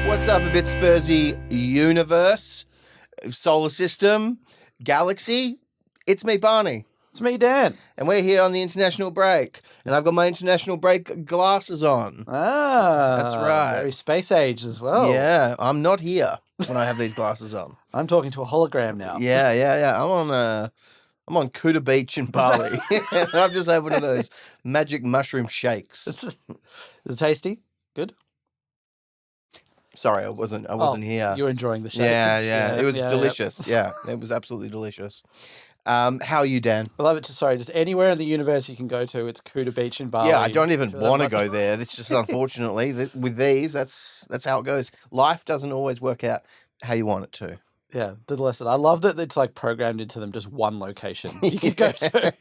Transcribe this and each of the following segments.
What's up, a bit Spursy universe, solar system, galaxy? It's me, Barney. It's me, Dan. And we're here on the international break. And I've got my international break glasses on. Ah. That's right. Very space age as well. Yeah, I'm not here when I have these glasses on. I'm talking to a hologram now. Yeah. I'm on Kuta Beach in Bali. I'm just having one of those magic mushroom shakes. Is it tasty? Good? Sorry, I wasn't here. You're enjoying the shakes. Yeah. It was delicious. Yeah, it was absolutely delicious. How are you, Dan? I love it. Just anywhere in the universe you can go to, it's Kuta Beach in Bali. Yeah, I don't even want to go there. It's just unfortunately with these, that's how it goes. Life doesn't always work out how you want it to. Yeah, the lesson. I love that it's like programmed into them just one location you can go to.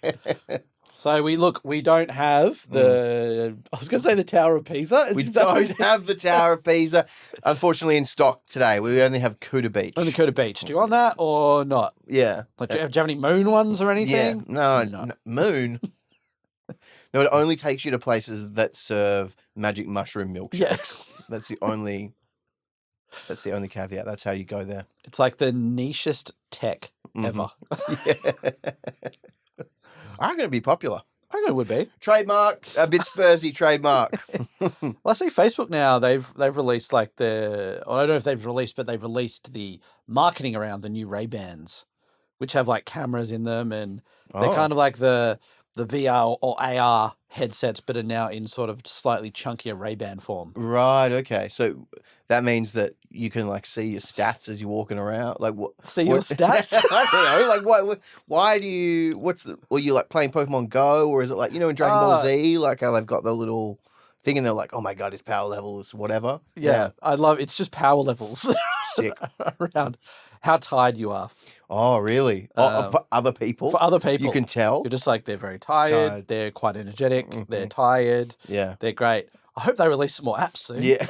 So we don't have I was going to say the Tower of Pisa. We don't have the Tower of Pisa, unfortunately, in stock today. We only have Kuta Beach. Only Kuta Beach. Do you want that or not? Yeah. Like, do you have any moon ones or anything? Yeah. No. Moon. No, it only takes you to places that serve magic mushroom milkshakes. Yes. That's the only caveat. That's how you go there. It's like the nichest tech ever. Yeah. I'm going to be popular. I think it would be. Trademark, a bit Spursy trademark. Well, I see Facebook now, they've released like I don't know if they've released the marketing around the new Ray-Bans, which have like cameras in them, and they're kind of like the VR or AR headsets, but are now in sort of slightly chunkier Ray-Ban form. Right, okay. So that means that you can like see your stats as you're walking around. Like what? See your stats? I don't know. Like why do you? Were you like playing Pokemon Go, or is it like in Dragon Ball Z, like how they've got the little thing and they're like, oh my god, his power level is whatever. Yeah. I love it's just power levels. Sick. Around how tired you are. Oh, really? For other people? For other people. You can tell? You're just like, they're very tired. They're quite energetic. Mm-hmm. They're tired. Yeah. They're great. I hope they release some more apps soon. Yeah.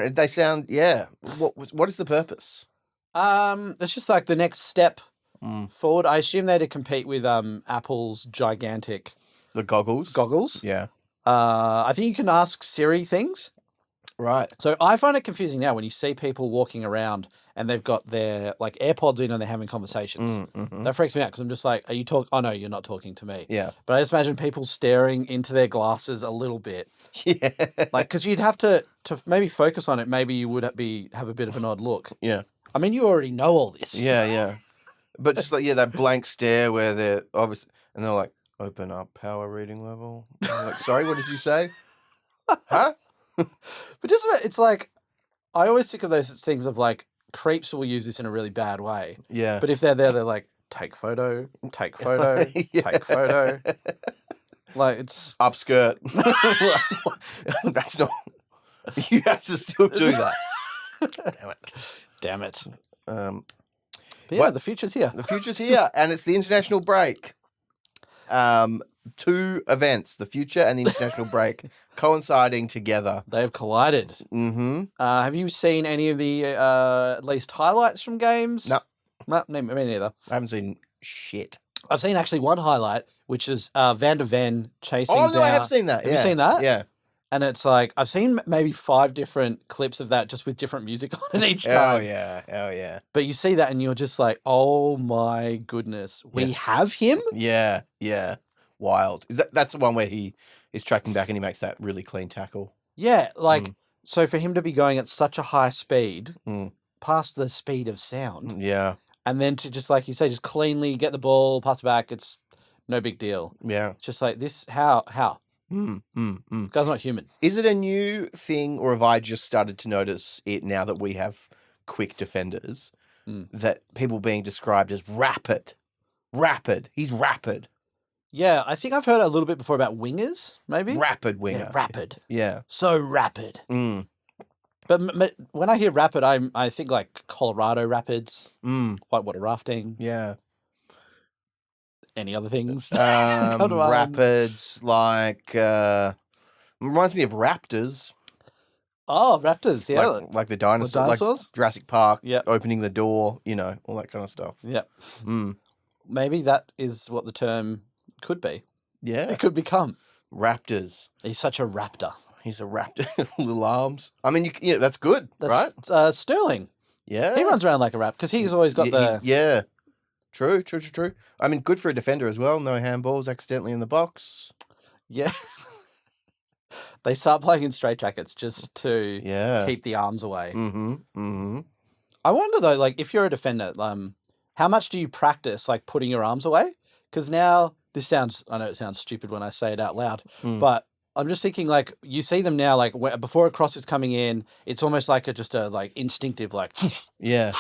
They sound, What is the purpose? It's just like the next step forward. I assume they're to compete with Apple's gigantic... The goggles? Yeah. I think you can ask Siri things. Right. So I find it confusing now when you see people walking around and they've got their like AirPods in and they're having conversations. Mm-hmm. That freaks me out because I'm just like, are you talking? Oh, no, you're not talking to me. Yeah. But I just imagine people staring into their glasses a little bit. Yeah. Like, because you'd have to maybe focus on it. Maybe you would have a bit of an odd look. Yeah. I mean, you already know all this. Yeah. But just like, that blank stare where they're obviously, and they're like, open up power reading level. I'm like, sorry, what did you say? Huh? But just it's like, I always think of those things of like, creeps will use this in a really bad way. Yeah. But if they're there, they're like, take photo, take photo, take photo. Like, it's... Upskirt. That's not... You have to still do that. Damn it. But yeah, the future's here. The future's here, and it's the international break. Two events, the future and the international break, coinciding together. They have collided. Mm-hmm. Have you seen any of the at least highlights from games? No. Me neither. I haven't seen shit. I've seen actually one highlight, which is Van der Ven chasing down... Oh, no, I have seen that. Have you seen that? Yeah. And it's like, I've seen maybe 5 different clips of that just with different music on it each time. Oh, yeah. But you see that and you're just like, oh my goodness, we have him? Yeah. Wild. That's the one where he is tracking back and he makes that really clean tackle. Yeah, like, so for him to be going at such a high speed, past the speed of sound. Yeah. And then to just, like you say, just cleanly get the ball, pass it back, it's no big deal. Yeah. It's just like this, how? This guy's not human. Is it a new thing, or have I just started to notice it now that we have quick defenders, that people being described as rapid? He's rapid. Yeah, I think I've heard a little bit before about wingers, maybe? Rapid winger. Yeah, rapid. Yeah. So rapid. Mm. But when I hear rapid, I think like Colorado Rapids, whitewater rafting. Yeah. Any other things? Rapids, like, reminds me of Raptors. Oh, Raptors, yeah. Like the dinosaurs. Like Jurassic Park, opening the door, all that kind of stuff. Yeah. Maybe that is what the term could be. Yeah. It could become. Raptors. He's such a raptor. He's a raptor. Little arms. I mean, that's good, right? That's Sterling. Yeah. He runs around like a raptor because he's always got Yeah. True. I mean, good for a defender as well. No handballs accidentally in the box. Yeah. They start playing in straitjackets just to keep the arms away. I wonder though, like if you're a defender, how much do you practice like putting your arms away? Because now I know it sounds stupid when I say it out loud, but I'm just thinking like you see them now, like before a cross is coming in, it's almost like just a like instinctive, like yeah,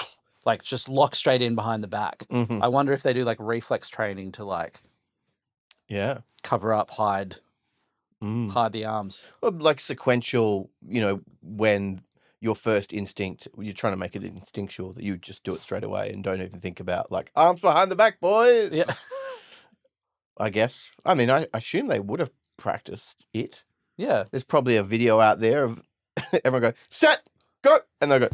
like just lock straight in behind the back. I wonder if they do like reflex training to like cover up, hide the arms. Or like sequential, when your first instinct, you're trying to make it instinctual that you just do it straight away and don't even think about like arms behind the back, boys. Yeah. I guess. I mean, I assume they would have practiced it. Yeah. There's probably a video out there of everyone go, set, go, and they'll go.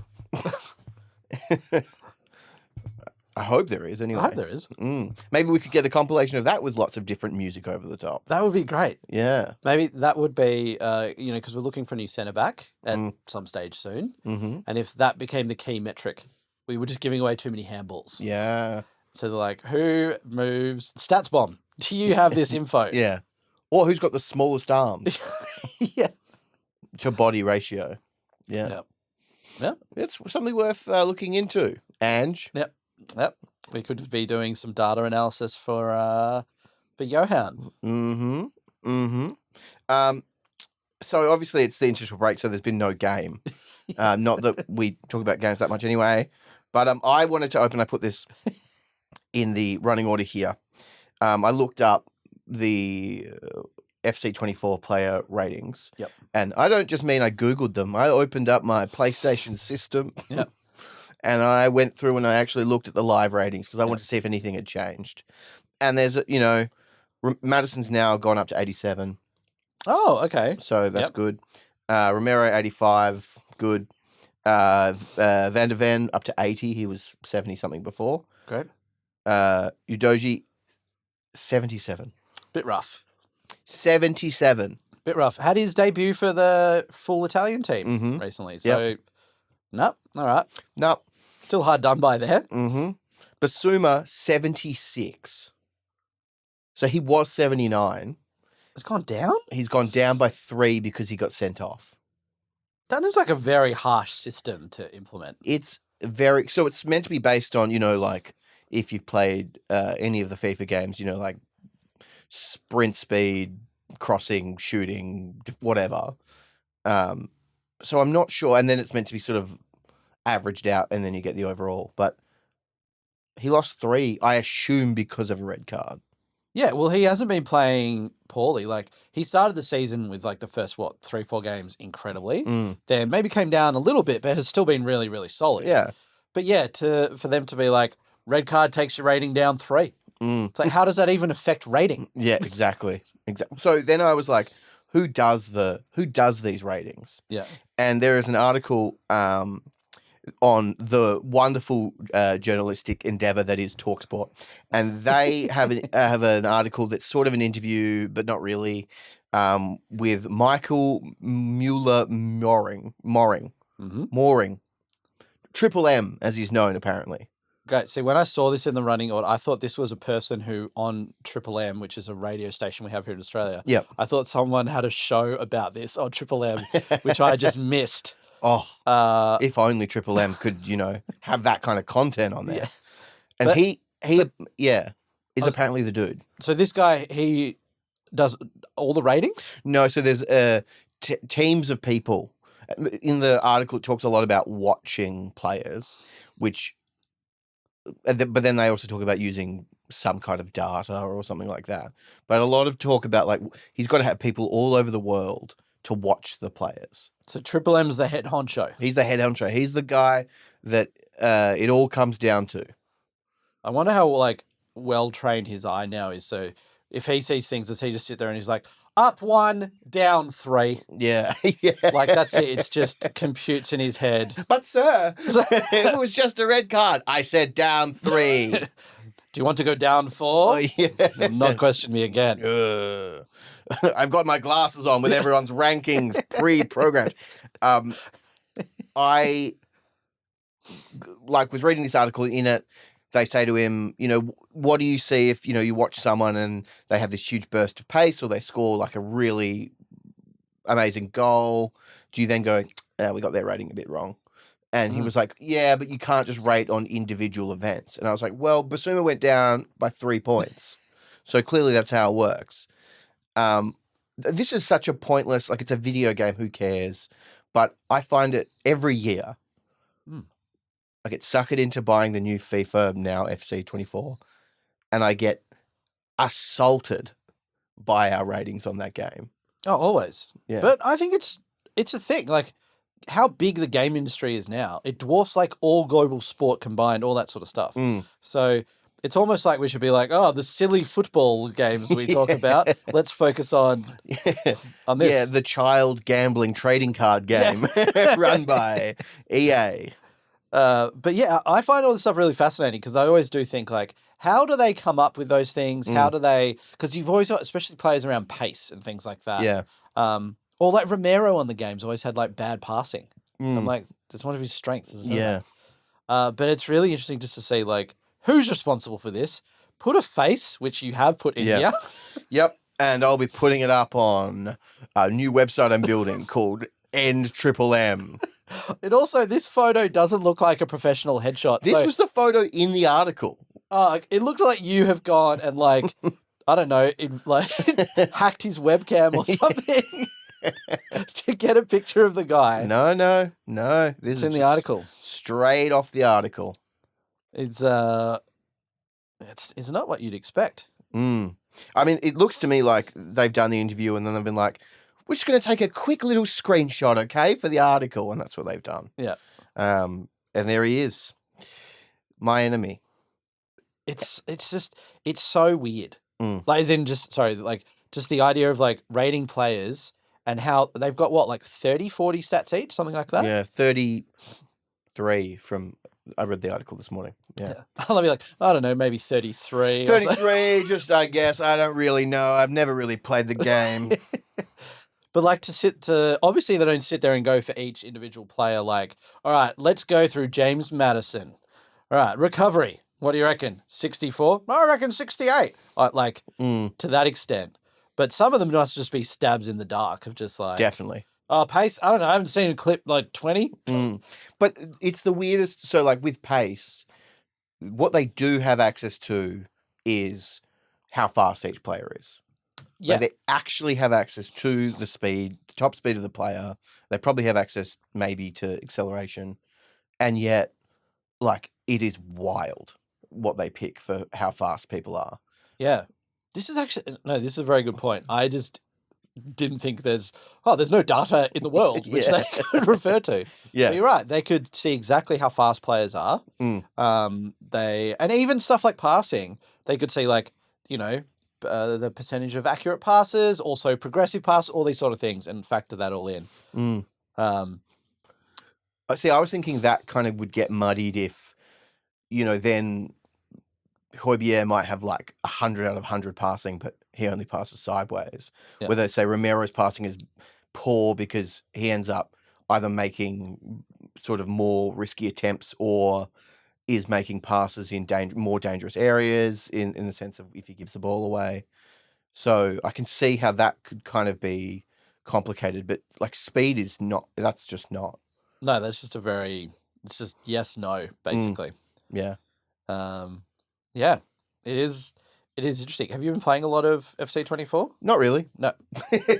I hope there is anyway. I hope there is. Maybe we could get a compilation of that with lots of different music over the top. That would be great. Yeah. Maybe that would be, because we're looking for a new centre back at some stage soon. And if that became the key metric, we were just giving away too many handballs. Yeah. So they're like, who moves? Stats bomb. Do you have this info? Yeah. Or who's got the smallest arms? Yeah. To body ratio. Yeah. Yep. It's something worth looking into. Ange. Yep. We could be doing some data analysis for Johan. So obviously it's the international break, so there's been no game. Not that we talk about games that much anyway. But I wanted to I put this in the running order here. I looked up the FC24 player ratings. Yep. And I don't just mean I Googled them. I opened up my PlayStation system. Yep. And I went through and I actually looked at the live ratings because I wanted to see if anything had changed. And there's, Maddison's now gone up to 87. Oh, okay. So that's good. Romero, 85. Good. Van der Ven up to 80. He was 70-something before. Great. Udoji, 77. Bit rough. 77. Bit rough. Had his debut for the full Italian team recently. So, nope. All right. Nope. Still hard done by there. Basuma, 76. So he was 79. It's gone down? He's gone down by 3 because he got sent off. That seems like a very harsh system to implement. It's so it's meant to be based on, like if you've played any of the FIFA games, like sprint speed, crossing, shooting, whatever. So I'm not sure. And then it's meant to be sort of averaged out and then you get the overall. But he lost 3, I assume, because of a red card. Yeah, well, he hasn't been playing poorly. Like, he started the season with, like, the first, 3-4 games incredibly. Then maybe came down a little bit, but has still been really, really solid. Yeah. But yeah, for them to be like, red card takes your rating down 3. It's like, how does that even affect rating? Yeah, exactly. So then I was like, who does these ratings? Yeah. And there is an article on the wonderful journalistic endeavor that is TalkSport, and they have an article that's sort of an interview, but not really, with Michael Mueller-Moring, Triple M, as he's known apparently. Great. See, when I saw this in the running order, I thought this was a person who on Triple M, which is a radio station we have here in Australia. Yep. I thought someone had a show about this on Triple M, which I just missed. Oh, if only Triple M could, have that kind of content on there. Yeah. And he is apparently the dude. So this guy, he does all the ratings? No, so there's teams of people. In the article, it talks a lot about watching players, but then they also talk about using some kind of data or something like that. But a lot of talk about, like, he's got to have people all over the world to watch the players. So Triple M's the head honcho. He's the head honcho. He's the guy that it all comes down to. I wonder how, like, well-trained his eye now is. So if he sees things, does he just sit there and he's like, up 1, down 3? Yeah. Like, that's it. It's just computes in his head. But, sir, it was just a red card. I said down 3. Do you want to go down 4? Oh, yeah. Do not question me again. I've got my glasses on with everyone's rankings pre-programmed. I was reading this article. In it, they say to him, what do you see if, you watch someone and they have this huge burst of pace or they score like a really amazing goal? Do you then go, we got their rating a bit wrong? And he was like, yeah, but you can't just rate on individual events. And I was like, well, Basuma went down by 3 points. So clearly that's how it works. This is such a pointless, it's a video game, who cares? But I find it every year. I get suckered into buying the new FIFA, now FC 24, and I get assaulted by our ratings on that game. Oh, always. Yeah. But I think it's a thing. Like, how big the game industry is now, it dwarfs all global sport combined, all that sort of stuff. So it's almost like we should be like, the silly football games we talk about, let's focus on this. Yeah, the child gambling trading card game run by EA. But yeah, I find all this stuff really fascinating because I always do think how do they come up with those things? How do they, because you've always got, especially players around pace and things like that. Yeah. Or Romero on the games always had bad passing. I'm like, that's one of his strengths. Yeah. But it's really interesting just to see who's responsible for this. Put a face, which you have put in here. Yep. And I'll be putting it up on a new website I'm building called End Triple M. And also, this photo doesn't look like a professional headshot. This was the photo in the article. It looks like you have gone and I don't know, hacked his webcam or something to get a picture of the guy. No. This is in the article. Straight off the article. It's not what you'd expect. I mean, it looks to me like they've done the interview and then they've been like, we're just going to take a quick little screenshot, okay, for the article. And that's what they've done. Yeah. And there he is. My enemy. It's so weird. Just the idea of rating players and how they've got 30, 40 stats each, something like that. Yeah, 33 from, I read the article this morning. Yeah. I'll be I don't know, maybe 33. 33, just I guess. I don't really know. I've never really played the game. But obviously they don't sit there and go for each individual player all right, let's go through James Maddison. All right, recovery. What do you reckon? 64? I reckon 68. To that extent. But some of them must just be stabs in the dark of just Definitely. Pace? I don't know. I haven't seen a clip 20. But it's the weirdest. So with pace, what they do have access to is how fast each player is. Yeah. They actually have access to the speed, the top speed of the player. They probably have access maybe to acceleration. And yet, it is wild what they pick for how fast people are. Yeah. This is a very good point. I just didn't think there's no data in the world which they could refer to. Yeah. But you're right. They could see exactly how fast players are. And even stuff like passing, they could see the percentage of accurate passes, also progressive passes, all these sort of things, and factor that all in. See, I was thinking that kind of would get muddied if, then Højbjerg might have 100 out of 100 passing, but he only passes sideways. Yeah. Whether, say, Romero's passing is poor because he ends up either making sort of more risky attempts or is making passes in more dangerous areas in the sense of if he gives the ball away. So I can see how that could kind of be complicated, but speed is not, that's just not. No, that's just it's just yes, no, basically. Yeah. Yeah, it is interesting. Have you been playing a lot of FC 24? Not really. No. I've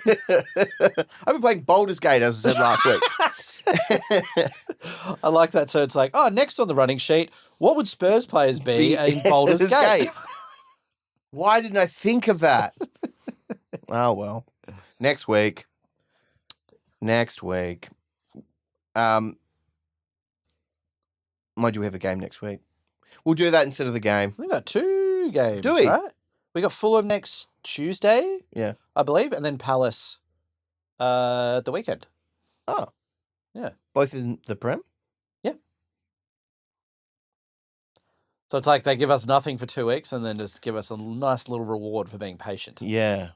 been playing Baldur's Gate, as I said last week. I like that. So it's next on the running sheet, what would Spurs players be in Baldur's Gate? Why didn't I think of that? Oh, well. Next week. Mind you, we have a game next week. We'll do that instead of the game. We've got 2 games. Do we? Right? We got Fulham next Tuesday. Yeah. I believe. And then Palace the weekend. Oh. Yeah. Both in the Prem? Yeah. So it's like they give us nothing for 2 weeks and then just give us a nice little reward for being patient. Yeah.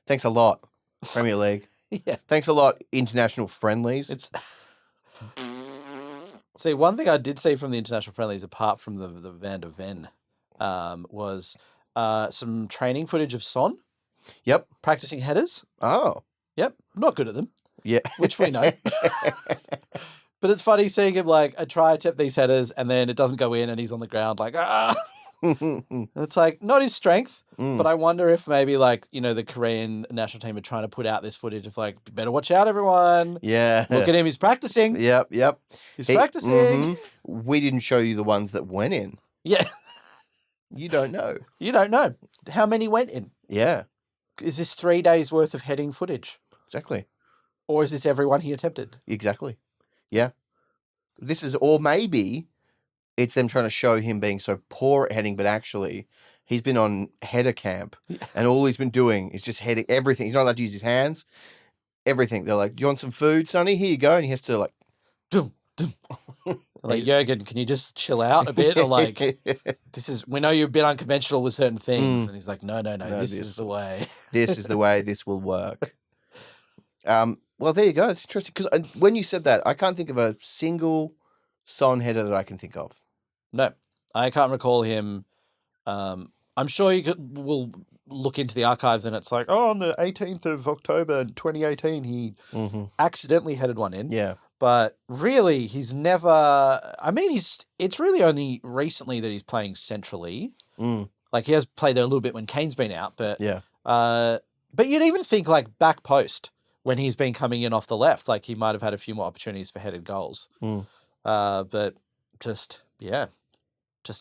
Thanks a lot, Premier League. Yeah. Thanks a lot, international friendlies. It's See, one thing I did see from the international friendlies, apart from the Van der Ven, was some training footage of Son. Yep. Practicing headers. Oh. Yep. Not good at them. Yeah. Which we know. But it's funny seeing him like try to tip these headers and then it doesn't go in and he's on the ground like, ah. And it's like, not his strength, but I wonder if maybe like, the Korean national team are trying to put out this footage of like, better watch out, everyone. Yeah. Look at him. He's practicing. Yep. He's practicing. We didn't show you the ones that went in. Yeah. You don't know. You don't know. How many went in? Yeah. Is this 3 days worth of heading footage? Exactly. Or is this everyone he attempted? Exactly. Yeah. Or maybe it's them trying to show him being so poor at heading, but actually he's been on header camp and all he's been doing is just heading everything. He's not allowed to use his hands. Everything. They're like, do you want some food, Sonny? Here you go. And he has to like, dum, dum. Like, Jurgen, can you just chill out a bit? Or like, we know you're a bit unconventional with certain things. And he's like, no, this is the way. This is the way this will work. Well, there you go. It's interesting because when you said that, I can't think of a single Son header that I can think of. No, I can't recall him. I'm sure we'll look into the archives and it's like, on the 18th of October 2018, he accidentally headed one in. Yeah. But really, he's never. I mean, it's really only recently that he's playing centrally. Like he has played there a little bit when Kane's been out, but yeah. But you'd even think like back post when he's been coming in off the left, like he might have had a few more opportunities for headed goals. But just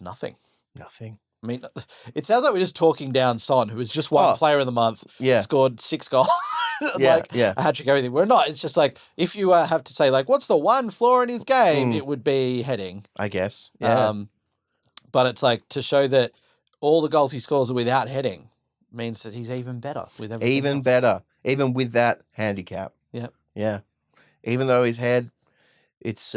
nothing. Nothing. I mean, it sounds like we're just talking down Son, who was just one player of the month, scored 6 goals, a hat-trick, everything. We're not. It's just like, if you have to say, like, what's the one flaw in his game, it would be heading. I guess. Yeah. But it's like, to show that all the goals he scores are without heading means that he's even better with everything Even else. better. Even with that handicap. Yep. Yeah. Even though his head, it's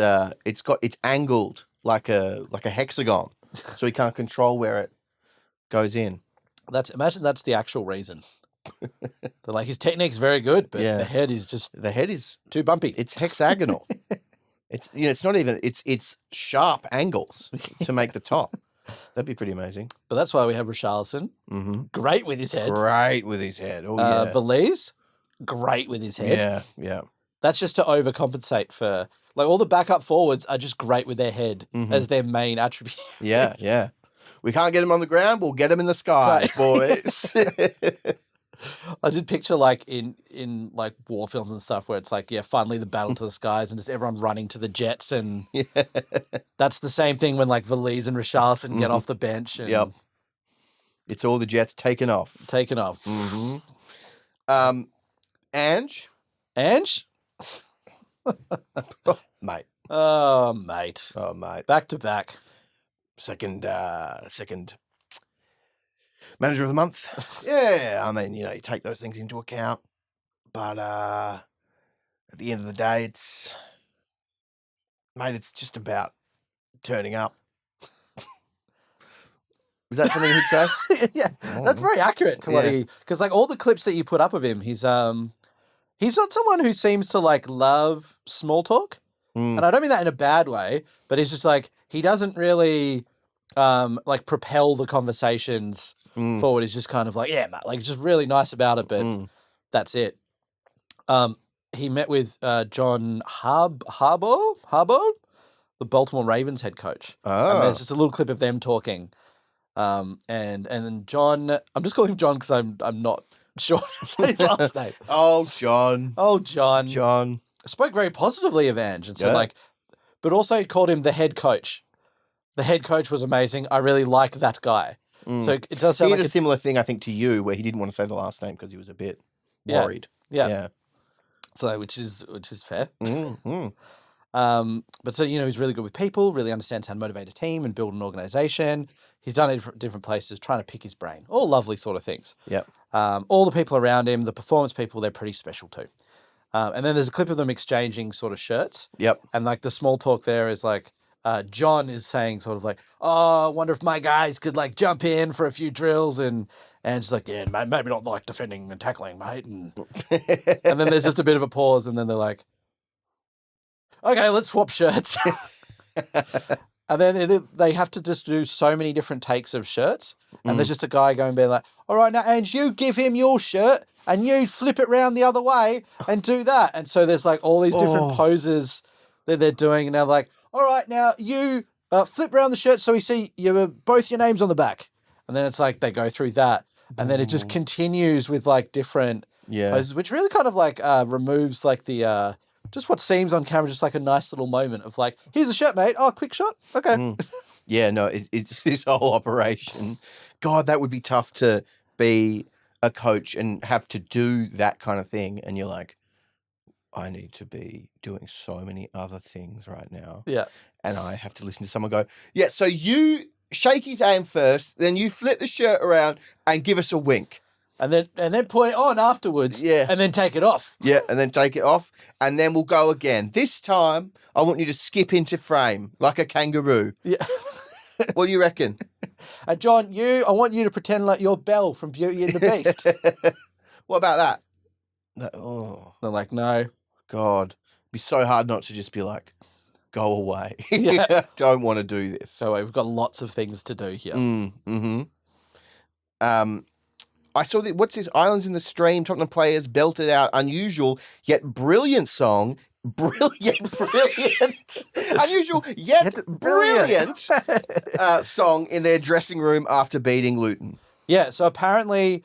angled like a hexagon, so he can't control where it goes in. Imagine that's the actual reason. They're like, his technique's very good, but the head is too bumpy. It's hexagonal. It's not even it's sharp angles to make the top. That'd be pretty amazing. But that's why we have Richarlison. Great with his head. Great with his head. Oh yeah. Belize, great with his head. Yeah. That's just to overcompensate for, like, all the backup forwards are just great with their head as their main attribute. Yeah. We can't get him on the ground, we'll get him in the skies, boys. I did picture, like, in like war films and stuff where it's like, finally the battle to the skies and just everyone running to the jets, and that's the same thing when like Belize and Richarlison get off the bench. And Yep. It's all the jets taken off. Ange? Mate. Oh, mate. Back to back. Second manager of the month. Yeah, I mean, you take those things into account. But at the end of the day, it's just about turning up. Is that something he'd say? Yeah, that's very accurate to what because like all the clips that you put up of him, he's not someone who seems to like love small talk. And I don't mean that in a bad way, but he's just like, he doesn't really like propel the conversations forward. He's just kind of like, mate, like just really nice about it, but that's it. He met with John Harbaugh, the Baltimore Ravens head coach. And there's just a little clip of them talking. And then John, I'm just calling him John because I'm not sure how to say his last name. John. Spoke very positively of Ange and said but also called him the head coach. The head coach was amazing. I really like that guy. So it does sound he like did a similar thing, I think, to you, where he didn't want to say the last name because he was a bit worried. Yeah. So which is fair. But so, he's really good with people, really understands how to motivate a team and build an organization. He's done it at different places, trying to pick his brain. All lovely sort of things. Yep. All the people around him, the performance people, they're pretty special too. And then there's a clip of them exchanging sort of shirts. Yep. And like the small talk there is like, John is saying sort of like, oh, I wonder if my guys could like jump in for a few drills, and Ange's like, yeah, maybe not like defending and tackling, mate. And then there's just a bit of a pause, and then they're like, okay, let's swap shirts. And then they have to just do so many different takes of shirts. And there's just a guy going being like, all right, now, Ange, you give him your shirt and you flip it round the other way and do that. And so there's like all these different poses that they're doing. And they're like, all right, now you flip around the shirt so we see both your names on the back. And then it's like they go through that. And then it just continues with like different poses, which really kind of like removes like the... just what seems on camera, just like a nice little moment of like, here's a shirt, mate. Oh, quick shot. Okay. Yeah, no, it's this whole operation. God, that would be tough to be a coach and have to do that kind of thing. And you're like, I need to be doing so many other things right now. Yeah. And I have to listen to someone go, yeah, so you shake his aim first, then you flip the shirt around and give us a wink. And then put it on afterwards. Yeah. And then take it off. Yeah, and then take it off. And then we'll go again. This time, I want you to skip into frame like a kangaroo. Yeah. What do you reckon? And John, I want you to pretend like you're Belle from Beauty and the Beast. What about that? Oh. They're like, no. God. It'd be so hard not to just be like, go away. Yeah. Don't want to do this. So we've got lots of things to do here. I saw what's this? Islands in the Stream. Tottenham players belted out unusual yet brilliant song. Brilliant. Unusual yet brilliant song in their dressing room after beating Luton. Yeah. So apparently,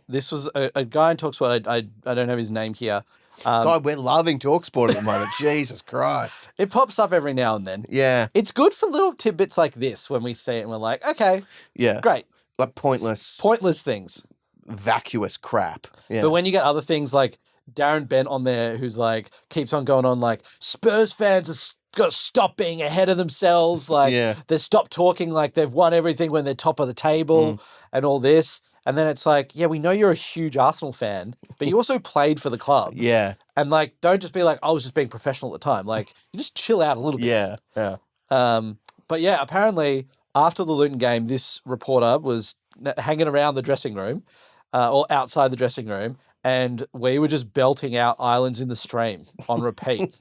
this was a guy in TalkSport. I don't have his name here. God, we're loving TalkSport at the moment. Jesus Christ. It pops up every now and then. Yeah. It's good for little tidbits like this when we see it and we're like, okay, yeah, great. Like pointless things. Vacuous crap. Yeah. But when you get other things like Darren Bent on there who's like, keeps on going on like, Spurs fans are got to stop being ahead of themselves. Like, they stop talking like they've won everything when they're top of the table and all this. And then it's like, yeah, we know you're a huge Arsenal fan, but you also played for the club. Yeah. And like, don't just be like, I was just being professional at the time. Like, you just chill out a little bit. Yeah. Yeah. But yeah, apparently after the Luton game, this reporter was hanging around the dressing room or outside the dressing room, and we were just belting out Islands in the Stream on repeat.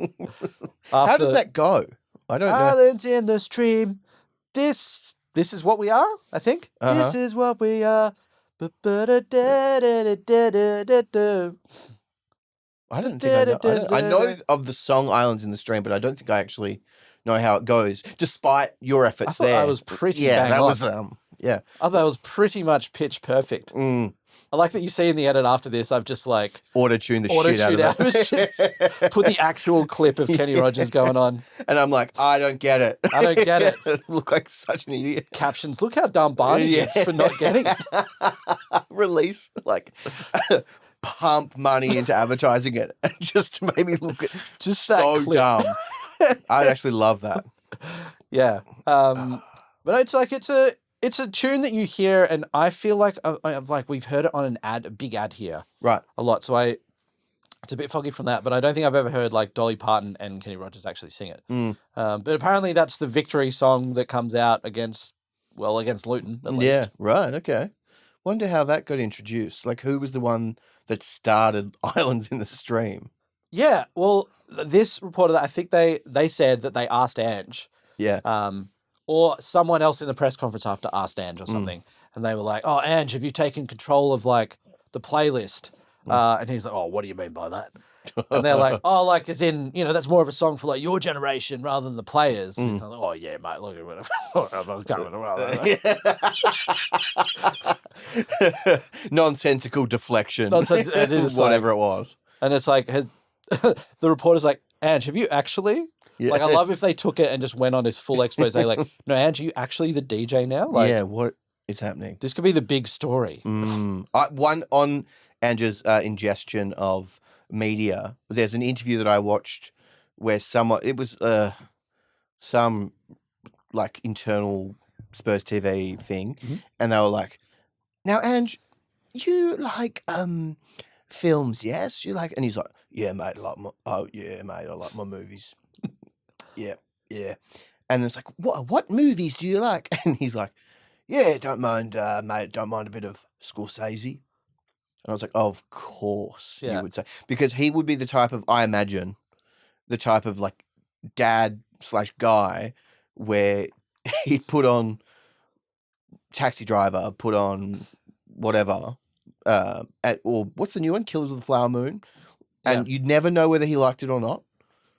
How does that go? I don't know. Islands in the Stream. This is what we are, I think. This is what we are. I don't think I know of the song Islands in the Stream, but I don't think I actually know how it goes, despite your efforts I thought there. I was pretty bang on. Was yeah. I thought it was pretty much pitch perfect. I like that you see in the edit after this, I've just like auto-tuned the shit out of it. Put the actual clip of Kenny Rogers going on. And I'm like, I don't get it. I don't get it. I look like such an idiot. Captions, look how dumb Barney is for not getting it. Release, like, pump money into advertising it. And just to make me look just so dumb. I actually love that. Yeah. But it's like, it's a tune that you hear, and I feel like we've heard it on an ad, a big ad here, right, a lot. So it's a bit foggy from that, but I don't think I've ever heard like Dolly Parton and Kenny Rogers actually sing it. But apparently that's the victory song that comes out against Luton. At least. Yeah, right, okay. Wonder how that got introduced. Like, who was the one that started Islands in the Stream? Yeah, well, this reporter, I think they said that they asked Ange. Yeah. Or someone else in the press conference after asked Ange or something. And they were like, oh, Ange, have you taken control of like the playlist? And he's like, oh, what do you mean by that? And they're like, oh, like as in, that's more of a song for like your generation rather than the players. And like, oh, yeah, mate, look at it. Nonsensical deflection. Whatever it was. And it's like, the reporter's like, Ange, have you actually... Yeah. Like, I love if they took it and just went on this full expose. Like, no, Ange, are you actually the DJ now? Like, yeah, what is happening? This could be the big story. One on Ange's ingestion of media. There's an interview that I watched where it was some like internal Spurs TV thing, and they were like, "Now, Ange, you like films, yes? You like?" And he's like, "Yeah, mate, I like my movies." Yeah. And it's like, what movies do you like? And he's like, yeah, don't mind, mate, don't mind a bit of Scorsese. And I was like, oh, of course you would say. Because he would be the type of, I imagine, the type of like dad/guy where he'd put on Taxi Driver, put on whatever, or what's the new one? Killers of the Flower Moon. And you'd never know whether he liked it or not.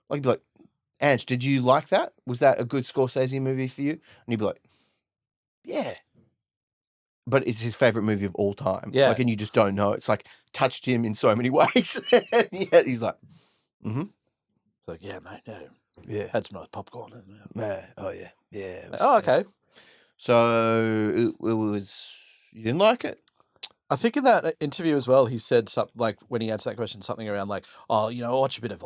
Like, you'd be like, Ange, did you like that? Was that a good Scorsese movie for you? And you'd be like, yeah. But it's his favorite movie of all time. Yeah. Like, and you just don't know. It's like touched him in so many ways. Yeah, he's like, It's like, yeah, mate, no. Yeah. Had some nice popcorn. Yeah. Oh, yeah. Yeah. Oh, okay. So it was, you didn't like it? I think in that interview as well, he said something like, when he answered that question, something around like, oh, you know, watch a bit of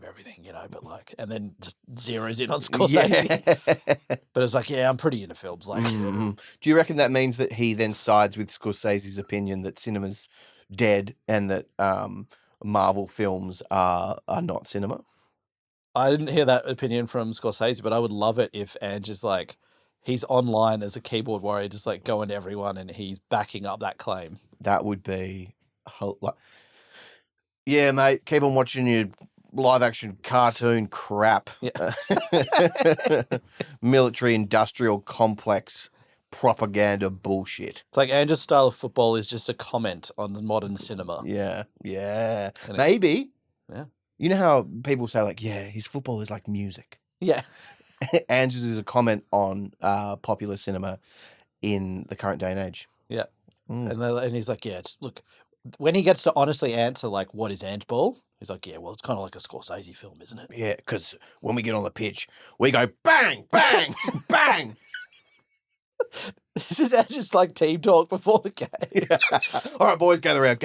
everything, you know, but like, and then just zeroes in on Scorsese. Yeah. But it's like, yeah, I'm pretty into films. Like, Do you reckon that means that he then sides with Scorsese's opinion that cinema's dead and that Marvel films are not cinema? I didn't hear that opinion from Scorsese, but I would love it if Ange is like, he's online as a keyboard warrior, just like going to everyone and he's backing up that claim. That would be like, yeah, mate, keep on watching your live action cartoon crap. Yeah. Military industrial complex propaganda bullshit. It's like Ange's style of football is just a comment on modern cinema. Yeah. And Maybe. Yeah. You know how people say, like, yeah, his football is like music. Yeah. Ange's is a comment on popular cinema in the current day and age. Yeah. And he's like, yeah, look, when he gets to honestly answer, like, what is Ange ball? He's like, yeah, well, it's kind of like a Scorsese film, isn't it? Yeah, because when we get on the pitch, we go bang, bang, bang. This is Ange's like team talk before the game. Yeah. All right, boys, gather around.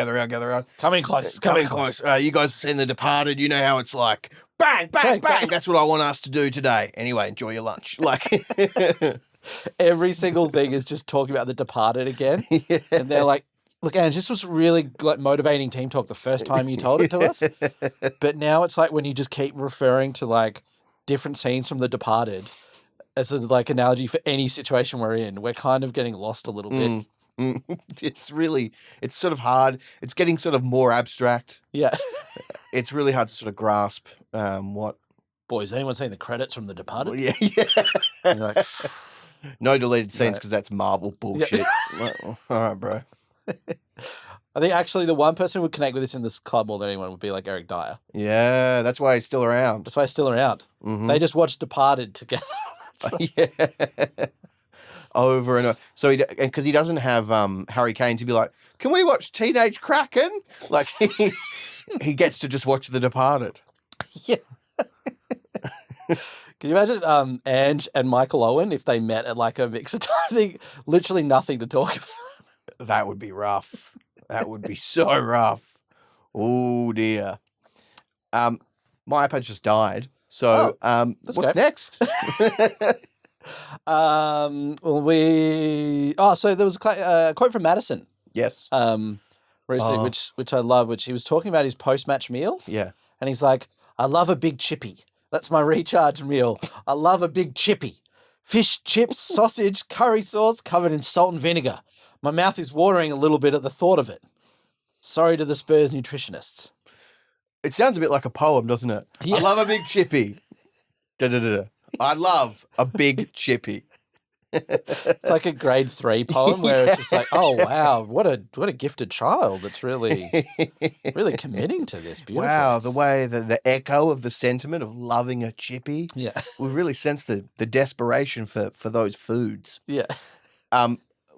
Come in close. You guys have seen The Departed. You know how it's like. Bang, bang, bang. That's what I want us to do today. Anyway, enjoy your lunch. Like every single thing is just talking about The Departed again. Yeah. And they're like, look, Ange, this was really like motivating team talk the first time you told it to us. But now it's like when you just keep referring to like different scenes from The Departed as a like analogy for any situation we're in, we're kind of getting lost a little bit. It's sort of hard. It's getting sort of more abstract. Yeah. It's really hard to sort of grasp what. Boys, anyone seen the credits from The Departed? Yeah. And you're like, no deleted scenes because that's Marvel bullshit. Yeah. All right, bro. I think actually the one person who would connect with this in this club more than anyone would be like Eric Dyer. Yeah, that's why he's still around. That's why he's still around. Mm-hmm. They just watched Departed together. Yeah. Over and over. So because he doesn't have Harry Kane to be like, can we watch Teenage Kraken? Like he gets to just watch The Departed. Yeah. Can you imagine Ange and Michael Owen if they met at like a mixer time thing? Literally nothing to talk about. That would be rough. That would be so rough. Oh dear. My iPad just died. So what's next? So there was a quote from Maddison. Yes. Recently, which I love, which he was talking about his post-match meal. Yeah. And he's like, I love a big chippy. That's my recharge meal. I love a big chippy. Fish, chips, sausage, curry sauce covered in salt and vinegar. My mouth is watering a little bit at the thought of it. Sorry to the Spurs nutritionists. It sounds a bit like a poem, doesn't it? Yeah. I love a big chippy. Da-da-da-da. I love a big chippy. It's like a grade 3 poem where it's just like, oh wow, what a gifted child that's really committing to this. Beautiful. Wow, the way the echo of the sentiment of loving a chippy. Yeah. We really sense the desperation for those foods. Yeah.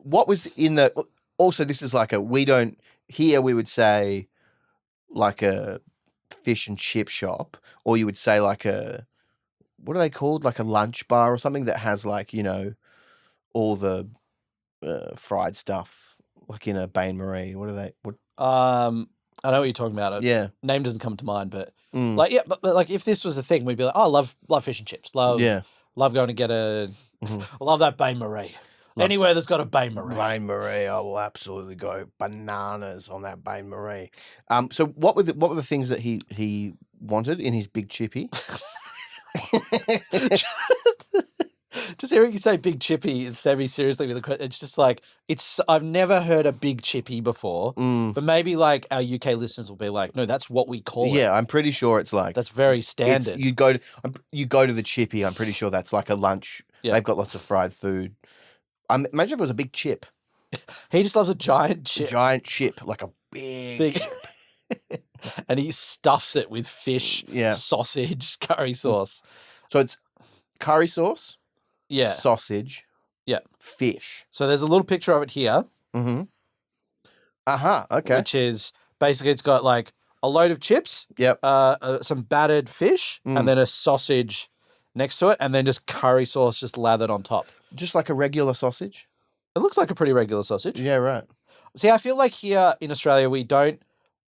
What was in the also this is like we would say like a fish and chip shop, or you would say like what are they called? Like a lunch bar or something that has like, you know, all the fried stuff, like in a Bain Marie. What are they? I know what you're talking about. Yeah. Name doesn't come to mind, but but like if this was a thing, we'd be like, oh, love fish and chips. Love going to get I love that Bain Marie. Anywhere that's got a Bain Marie. Bain Marie, I will absolutely go bananas on that Bain Marie. So what were the things that he wanted in his big chippy? Just hearing you say Big Chippy semi-seriously with it's just like, I've never heard a Big Chippy before, but maybe like our UK listeners will be like, no, that's what we call it. Yeah, I'm pretty sure it's like... That's very standard. You go to the Chippy, I'm pretty sure that's like a lunch. Yeah. They've got lots of fried food. Imagine if it was a big chip. He just loves a giant chip. Giant chip, like a big chip. And he stuffs it with fish, sausage, curry sauce. So it's curry sauce, sausage, fish. So there's a little picture of it here. Mm-hmm. Okay. Which is basically it's got like a load of chips, some battered fish, and then a sausage next to it, and then just curry sauce just lathered on top. Just like a regular sausage? It looks like a pretty regular sausage. Yeah, right. See, I feel like here in Australia we don't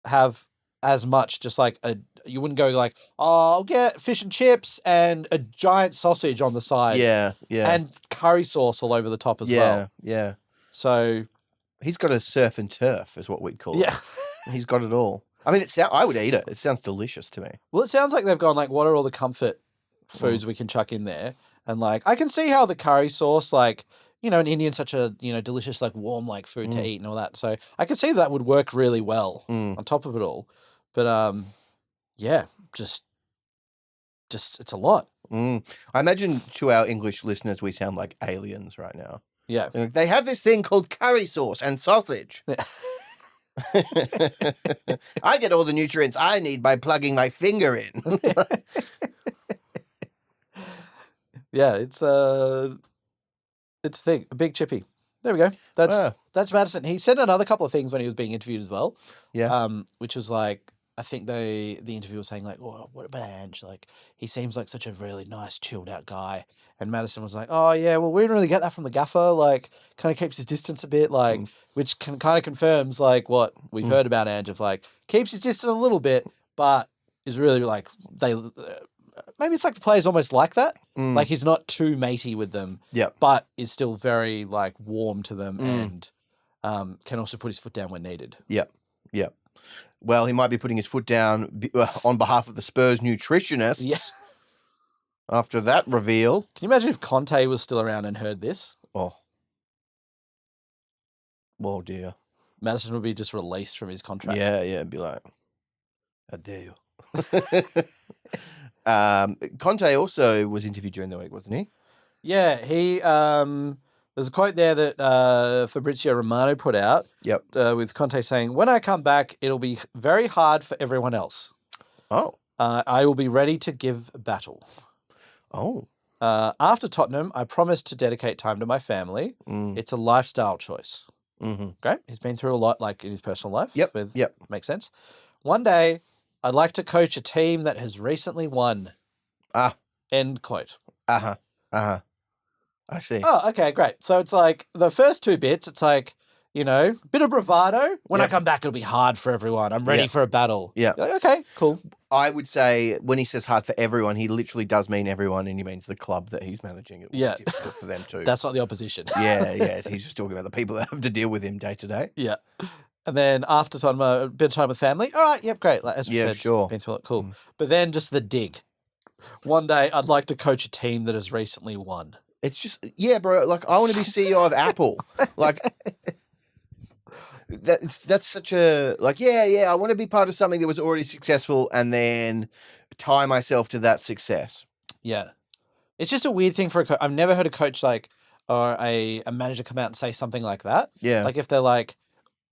have as much, just like you wouldn't go like, oh, I'll get fish and chips and a giant sausage on the side. Yeah. And curry sauce all over the top as well. Yeah. So he's got a surf and turf is what we'd call it. Yeah. He's got it all. I mean, I would eat it. It sounds delicious to me. Well, it sounds like they've gone like, what are all the comfort foods we can chuck in there? And like, I can see how the curry sauce, like, you know, in India's such a, you know, delicious, like warm, like food to eat and all that. So I can see that would work really well on top of it all. But, yeah, just it's a lot. I imagine to our English listeners, we sound like aliens right now. Yeah. They have this thing called curry sauce and sausage. I get all the nutrients I need by plugging my finger in. Yeah, it's a thing. A Big Chippy. There we go. That's Maddison. He said another couple of things when he was being interviewed as well. Yeah. Which was like, I think the interview was saying like, oh, what about Ange? Like, he seems like such a really nice, chilled out guy. And Maddison was like, oh yeah, well, we didn't really get that from the gaffer. Like, kind of keeps his distance a bit, like, which kind of confirms like what we've heard about Ange of like, keeps his distance a little bit, but is really like, maybe it's like the players almost like that. Like, he's not too matey with them, but is still very like warm to them and can also put his foot down when needed. Yep. Well, he might be putting his foot down on behalf of the Spurs nutritionists. Yeah. After that reveal. Can you imagine if Conte was still around and heard this? Oh dear. Maddison would be just released from his contract. Yeah, it'd be like, how dare you? Conte also was interviewed during the week, wasn't he? Yeah, he there's a quote there that Fabrizio Romano put out. Yep. With Conte saying, "When I come back, it'll be very hard for everyone else. Oh. I will be ready to give battle. Oh. After Tottenham, I promised to dedicate time to my family. It's a lifestyle choice." Mm-hmm. Great. He's been through a lot, like in his personal life. Yep. Makes sense. One day, I'd like to coach a team that has recently won. End quote. I see. Oh, okay, great. So it's like the first two bits, it's like, you know, bit of bravado. When I come back, it'll be hard for everyone. I'm ready for a battle. Yeah. Like, okay, cool. I would say when he says hard for everyone, he literally does mean everyone, and he means the club that he's managing. It will be difficult for them too. That's not the opposition. Yeah. He's just talking about the people that have to deal with him day to day. Yeah. And then after time, a bit of time with family. All right, yep, great. Like, as we said, sure. Been through it, cool. But then just the dig. One day, I'd like to coach a team that has recently won. It's just, bro, like, I want to be CEO of Apple. Like, that's such a, like, I want to be part of something that was already successful and then tie myself to that success. Yeah. It's just a weird thing for a coach. I've never heard a coach, like, or a manager come out and say something like that. Yeah. Like, if they're like,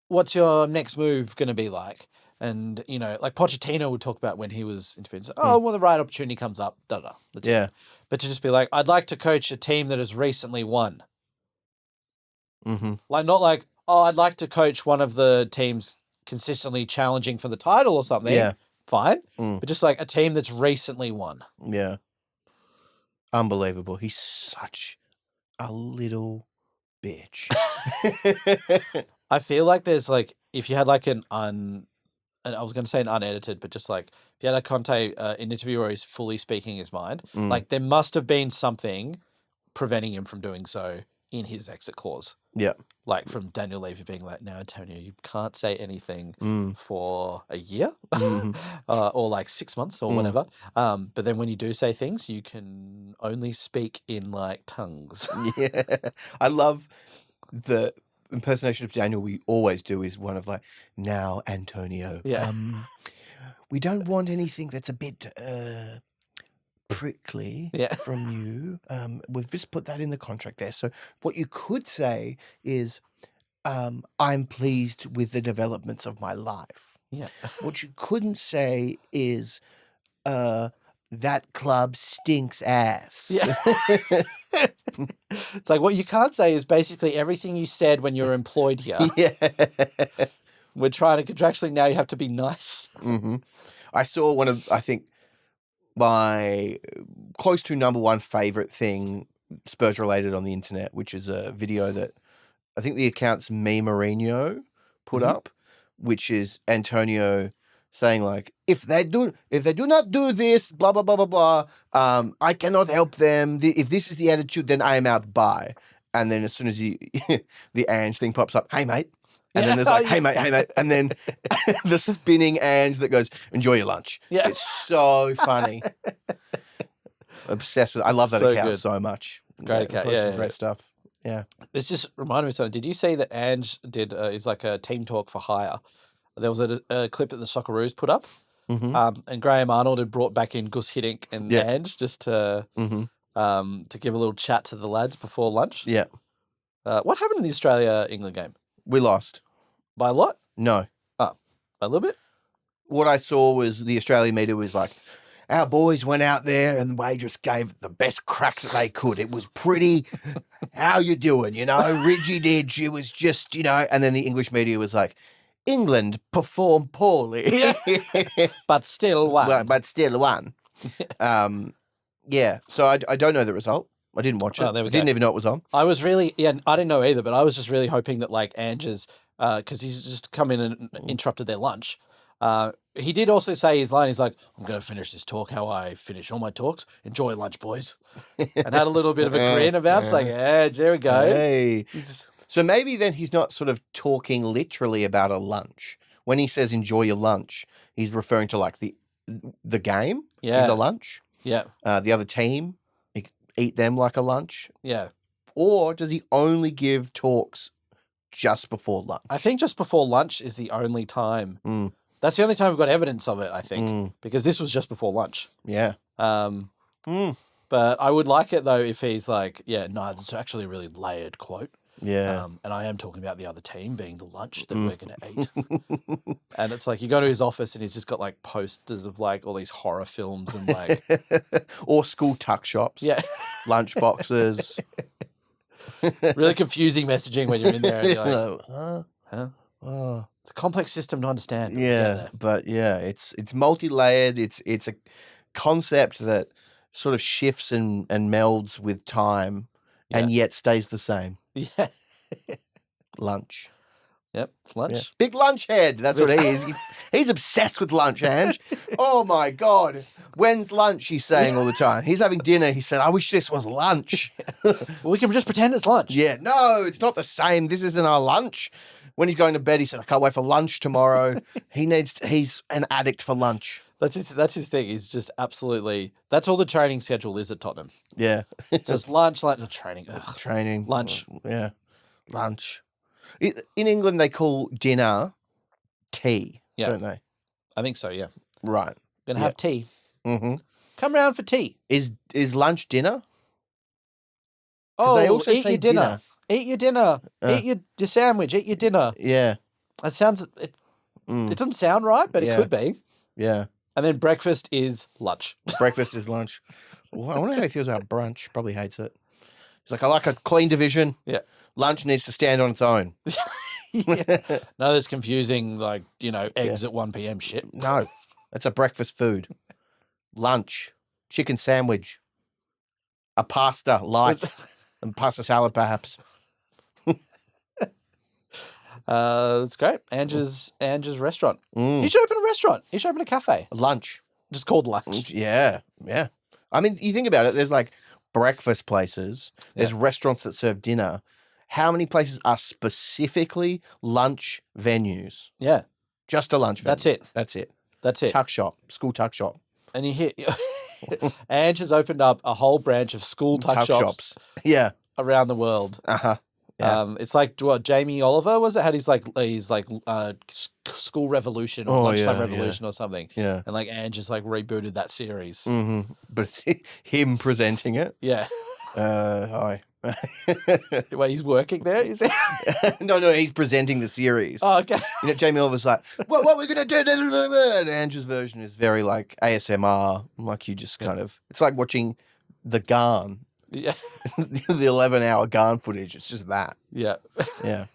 what's your next move going to be like? And, you know, like Pochettino would talk about when he was interviewed. Oh, when the right opportunity comes up, That's it. But to just be like, I'd like to coach a team that has recently won. Mm-hmm. Like, not like, oh, I'd like to coach one of the teams consistently challenging for the title or something. Yeah. Fine. But just like a team that's recently won. Yeah. Unbelievable. He's such a little bitch. I feel like there's like, if you had like and I was going to say an unedited, but just like, if you had a Conte interview where he's fully speaking his mind, like there must have been something preventing him from doing so in his exit clause. Yeah. Like from Daniel Levy being like, no, Antonio, you can't say anything Mm. for a year Mhm. or like 6 months or Mm. whatever. But then when you do say things, you can only speak in like tongues. Yeah. I love the impersonation of Daniel we always do is one of like, now, Antonio, Yeah. we don't want anything that's a bit prickly Yeah. from you. We've just put that in the contract there. So what you could say is, I'm pleased with the developments of my life. Yeah. What you couldn't say is, that club stinks ass. Yeah. It's like what you can't say is basically everything you said when you were employed here. Yeah. We're trying to contractually now you have to be nice. Hmm. I saw one of, I think, my close to number one favorite thing Spurs related on the internet, which is a video that I think the account's Me Mourinho put Mhm. up, which is Antonio saying like, if they do not do this, blah blah blah blah blah, I cannot help them. If this is the attitude, then I am out. Bye. And then as soon as the Ange thing pops up, hey mate. And then there's like, hey mate, and then the spinning Ange that goes, enjoy your lunch. Yeah. It's so funny. Obsessed with it. I love that So account good. so much. Great Yeah, account. posts some Yeah, great yeah. stuff. Yeah. This just reminded me of something. Did you see that Ange did is like a team talk for hire? There was a clip that the Socceroos put up, Mm-hmm. and Graham Arnold had brought back in Gus Hiddink and Yeah. Ange just to give a little chat to the lads before lunch. Yeah. What happened in the Australia-England game? We lost. By a lot? No. By a little bit? What I saw was the Australian media was like, our boys went out there and they just gave it the best crack that they could. It was pretty, how you doing, ridgy-didge. It was just, and then the English media was like, England performed poorly. But still won. Well, but still won. Yeah, so I don't know the result. I didn't watch it. Oh, there we I didn't go. even know it was on. I was really, I didn't know either, but I was just really hoping that like Ange's, because he's just come in and interrupted their lunch. He did also say his line. He's like, I'm going to finish this talk how I finish all my talks. Enjoy lunch, boys. And had a little bit of a grin about it. It's like, yeah, there we go. Hey. He's just, So maybe then he's not sort of talking literally about a lunch. When he says enjoy your lunch, he's referring to like the game is yeah, a lunch. yeah, The other team, eat them like a lunch. yeah. Or does he only give talks just before lunch? I think just before lunch is the only time. Mm. That's the only time we've got evidence of it, I think, Mm. because this was just before lunch. Yeah. Mm. But I would like it though if he's like, yeah, no, it's actually a really layered quote. Yeah. And I am talking about the other team being the lunch that we're going to eat. And it's like you go to his office and he's just got like posters of like all these horror films and like Or school tuck shops. yeah, Lunch boxes. really confusing messaging when you're in there. And you're like, Huh? Oh. it's a complex system to understand. but we get Yeah, there. but yeah, it's multi-layered. It's a concept that sort of shifts and melds with time, and yet stays the same. Yeah. Lunch. Yep. It's lunch. Yeah. Big lunch head. That's what he is. He's obsessed with lunch, Ange. Oh my God. When's lunch? He's saying all the time. He's having dinner. He said, I wish this was lunch. Well, we can just pretend it's lunch. Yeah. No, it's not the same. This isn't our lunch. When he's going to bed, he said, I can't wait for lunch tomorrow. He's an addict for lunch. That's his thing. He's just absolutely. That's all the training schedule is at Tottenham. Yeah. It's just lunch, training. Ugh. Training. Lunch. Yeah. Lunch. In England, they call dinner tea, Yeah. don't they? I think so. Yeah. Right. Gonna have tea. Mm-hmm. Come round for tea. Is lunch dinner? Oh, they also eat say your dinner. dinner. Eat your dinner. Eat your sandwich. Eat your dinner. Yeah. That sounds. It doesn't sound right, but Yeah. it could be. Yeah. And then breakfast is lunch. Breakfast is lunch. Well, I wonder how he feels about brunch. Probably hates it. He's like, I like a clean division. Yeah. Lunch needs to stand on its own. Yeah. No, there's confusing eggs at 1 p.m. shit. No, that's a breakfast food. Lunch, chicken sandwich, a pasta light, and pasta salad perhaps. That's great. Ange's restaurant. Mm. He should open a restaurant. He should open a cafe. Lunch. Just called lunch. Yeah, yeah. I mean, you think about it, there's like breakfast places, there's restaurants that serve dinner. how many places are specifically lunch venues? Yeah. Just a lunch venue. That's it. That's it. That's it. Tuck shop. School tuck shop. And you hear Ange has opened up a whole branch of school tuck shops Yeah. around the world. Uh-huh. Yeah. It's like what Jamie Oliver was it? Had his school revolution or lunchtime revolution or something. Yeah. And like Ange just like rebooted that series. Mm-hmm. But it's him presenting it. Yeah. Hi. Wait, he's working there, is he? No, he's presenting the series. Oh, okay. You know, Jamie Oliver's like, what we're going to do? And Andrew's version is very like ASMR. Like you just kind of, it's like watching the Garn. Yeah. The 11-hour Garn footage. It's just that. Yeah. Yeah.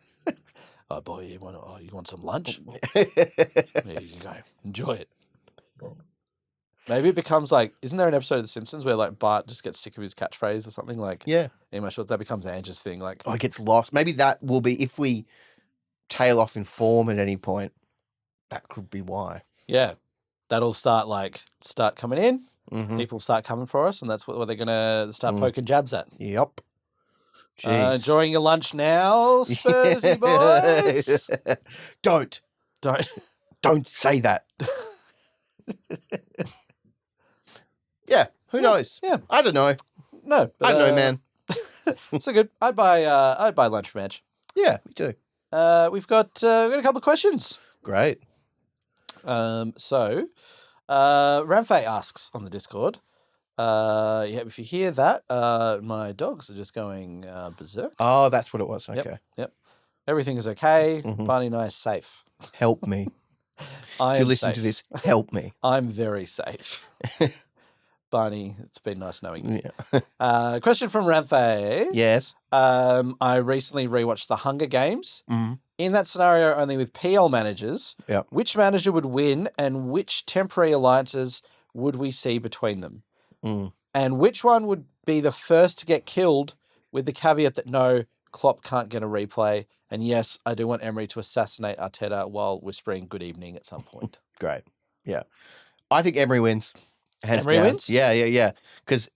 Oh, boy, you want some lunch? Yeah. There you go. Enjoy it. Maybe it becomes like, isn't there an episode of The Simpsons where like Bart just gets sick of his catchphrase or something? Like, Emma Short, that becomes Ange's thing. Like, it gets lost. Maybe that will be, if we tail off in form at any point, that could be why. Yeah. That'll start coming in. Mm-hmm. People start coming for us, and that's what they're going to start poking jabs at. Yep. Jeez. Enjoying your lunch now, Spursy boys? Don't say that. Yeah, who knows? Yeah, I don't know. No, I don't know, man. So good. I'd buy lunch from Ange. Yeah, me too. We've got a couple of questions. Great. So, Ramfay asks on the Discord. If you hear that, my dogs are just going berserk. Oh, that's what it was. Okay. Yep. Everything is okay. Mhm. Barney and I are safe. Help me. If you listen to this, help me. I'm very safe. Barney, it's been nice knowing you. Yeah. Question from Ramfay. Yes. I recently rewatched The Hunger Games. Mm-hmm. In that scenario, only with PL managers, Yep. which manager would win and which temporary alliances would we see between them? Mm. And which one would be the first to get killed with the caveat that no, Klopp can't get a replay. And yes, I do want Emery to assassinate Arteta while whispering good evening at some point. Great. Yeah. I think Emery wins. Hands Emery down. wins? Yeah. Because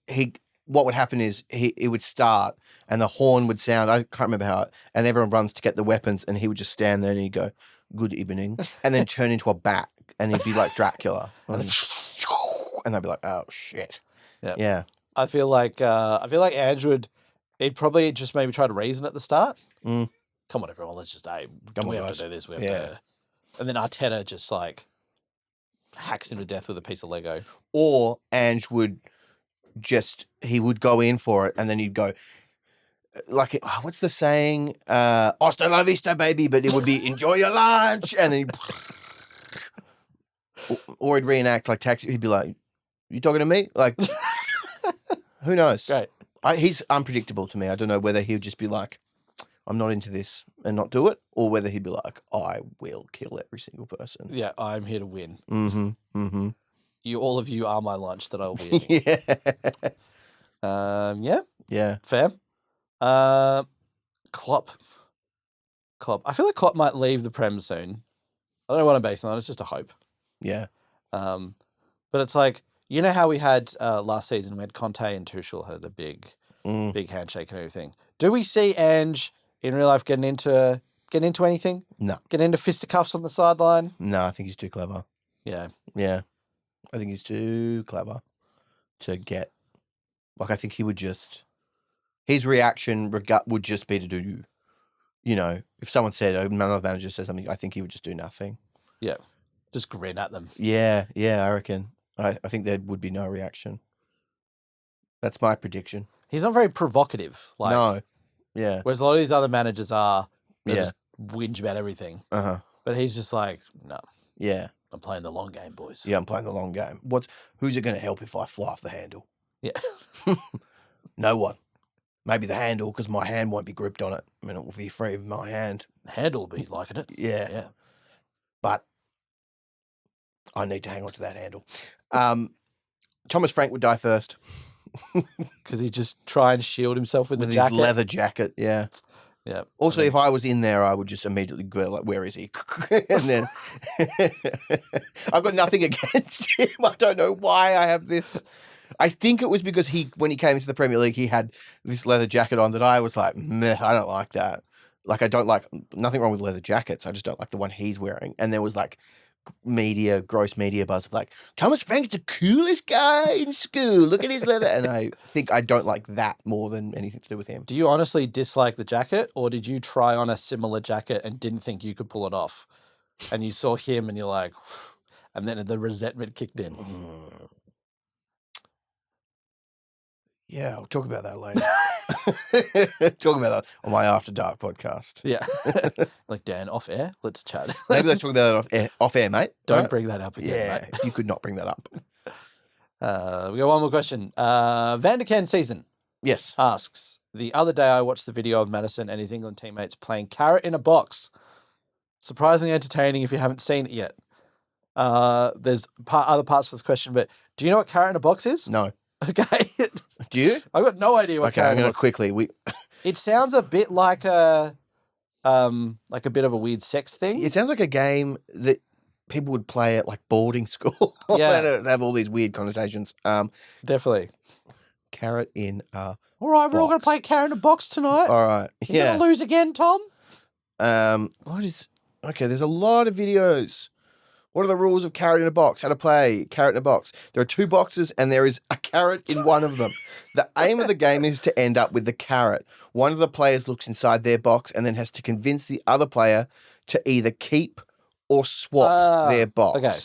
what would happen is it would start and the horn would sound, I can't remember how, and everyone runs to get the weapons and he would just stand there and he'd go, good evening, and then turn into a bat and he'd be like Dracula. And they'd be like, oh, shit. Yeah. I feel like Ange he'd probably just maybe try to reason at the start. Mm. Come on, everyone, let's just, we on, have guys. to do this. We have to. And then Arteta just like hacks him to death with a piece of Lego. Or Ange would he would go in for it and then he'd go, like, what's the saying? Hasta la vista, baby, but it would be enjoy your lunch. And then or he'd reenact like Taxi. He'd be like, you talking to me? Like, who knows? Great. He's unpredictable to me. I don't know whether he would just be like, I'm not into this and not do it, or whether he'd be like, I will kill every single person. Yeah, I'm here to win. Mm-hmm. Mm-hmm. All of you are my lunch that I will be eating. Yeah. Fair. Klopp. I feel like Klopp might leave the Prem soon. I don't know what I'm basing on. It's just a hope. Yeah. But it's like, you know how we had last season, we had Conte and Tuchel had the big handshake and everything. Do we see Ange in real life getting into anything? No. Getting into fisticuffs on the sideline? No, I think he's too clever. Yeah. Yeah. I think he's too clever to get. Like, I think he would just. His reaction would just be to do. You know, if someone said, another manager says something, I think he would just do nothing. Yeah. Just grin at them. Yeah, I reckon. I think there would be no reaction. That's my prediction. He's not very provocative. No. Yeah. Whereas a lot of these other managers are. They Yeah. just whinge about everything. Uh-huh. But he's just like, no. Yeah. I'm playing the long game, boys. Yeah, I'm playing the long game. Who's it going to help if I fly off the handle? Yeah. No one. Maybe the handle, because my hand won't be gripped on it. I mean, it will be free of my hand. The handle will be liking it. Yeah. Yeah. But I need to hang on to that handle. Thomas Frank would die first. Because he just try and shield himself with the his jacket. leather jacket, yeah. Yeah. Also, if I was in there, I would just immediately go like, where is he? And then I've got nothing against him. I don't know why I have this. I think it was because when he came into the Premier League, he had this leather jacket on that I was like, meh, I don't like that. Like, I don't like, nothing wrong with leather jackets. I just don't like the one he's wearing. And there was like gross media buzz of like, Thomas Frank's the coolest guy in school. Look at his leather. And I think I don't like that more than anything to do with him. Do you honestly dislike the jacket, or did you try on a similar jacket and didn't think you could pull it off? And you saw him and you're like, and then the resentment kicked in. Yeah, I'll talk about that later. Talk about that on my After Dark podcast. Yeah. Like, Dan, off air, let's chat. Maybe let's talk about that off air, mate. Don't bring that up again, mate. You could not bring that up. We got one more question. Van de Ken Season asks, the other day I watched the video of Maddison and his England teammates playing carrot in a box. Surprisingly entertaining if you haven't seen it yet. There's other parts of this question, but do you know what carrot in a box is? No. Okay. Do you? I've got no idea what carrot I'm in a going to box quickly. It sounds a bit like a bit of a weird sex thing. It sounds like a game that people would play at like boarding school. Yeah. And it'd have all these weird connotations. Definitely. Carrot in a All right, we're all going to box. play carrot in a box tonight. All right. You're going to lose again, Tom? Okay, there's a lot of videos. What are the rules of carrot in a box? How to play carrot in a box? There are 2 boxes and there is a carrot in one of them. The aim of the game is to end up with the carrot. One of the players looks inside their box and then has to convince the other player to either keep or swap their box. Okay.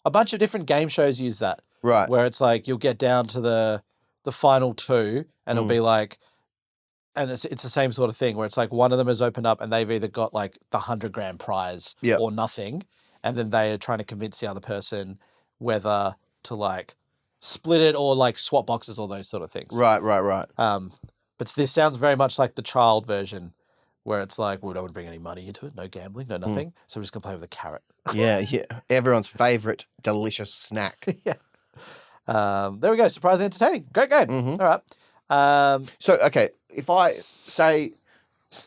A bunch of different game shows use that. Right. Where it's like you'll get down to the final 2 and it'll be like, and it's the same sort of thing where it's like one of them has opened up and they've either got like the 100-gram prize or nothing. And then they are trying to convince the other person whether to like split it or like swap boxes or those sort of things. Right. But this sounds very much like the child version where it's like, we don't want to bring any money into it, no gambling, no nothing. So we're just going to play with a carrot. Yeah. Everyone's favourite delicious snack. Yeah. There we go. Surprisingly entertaining. Great game. Mm-hmm. All right. So, okay, if I say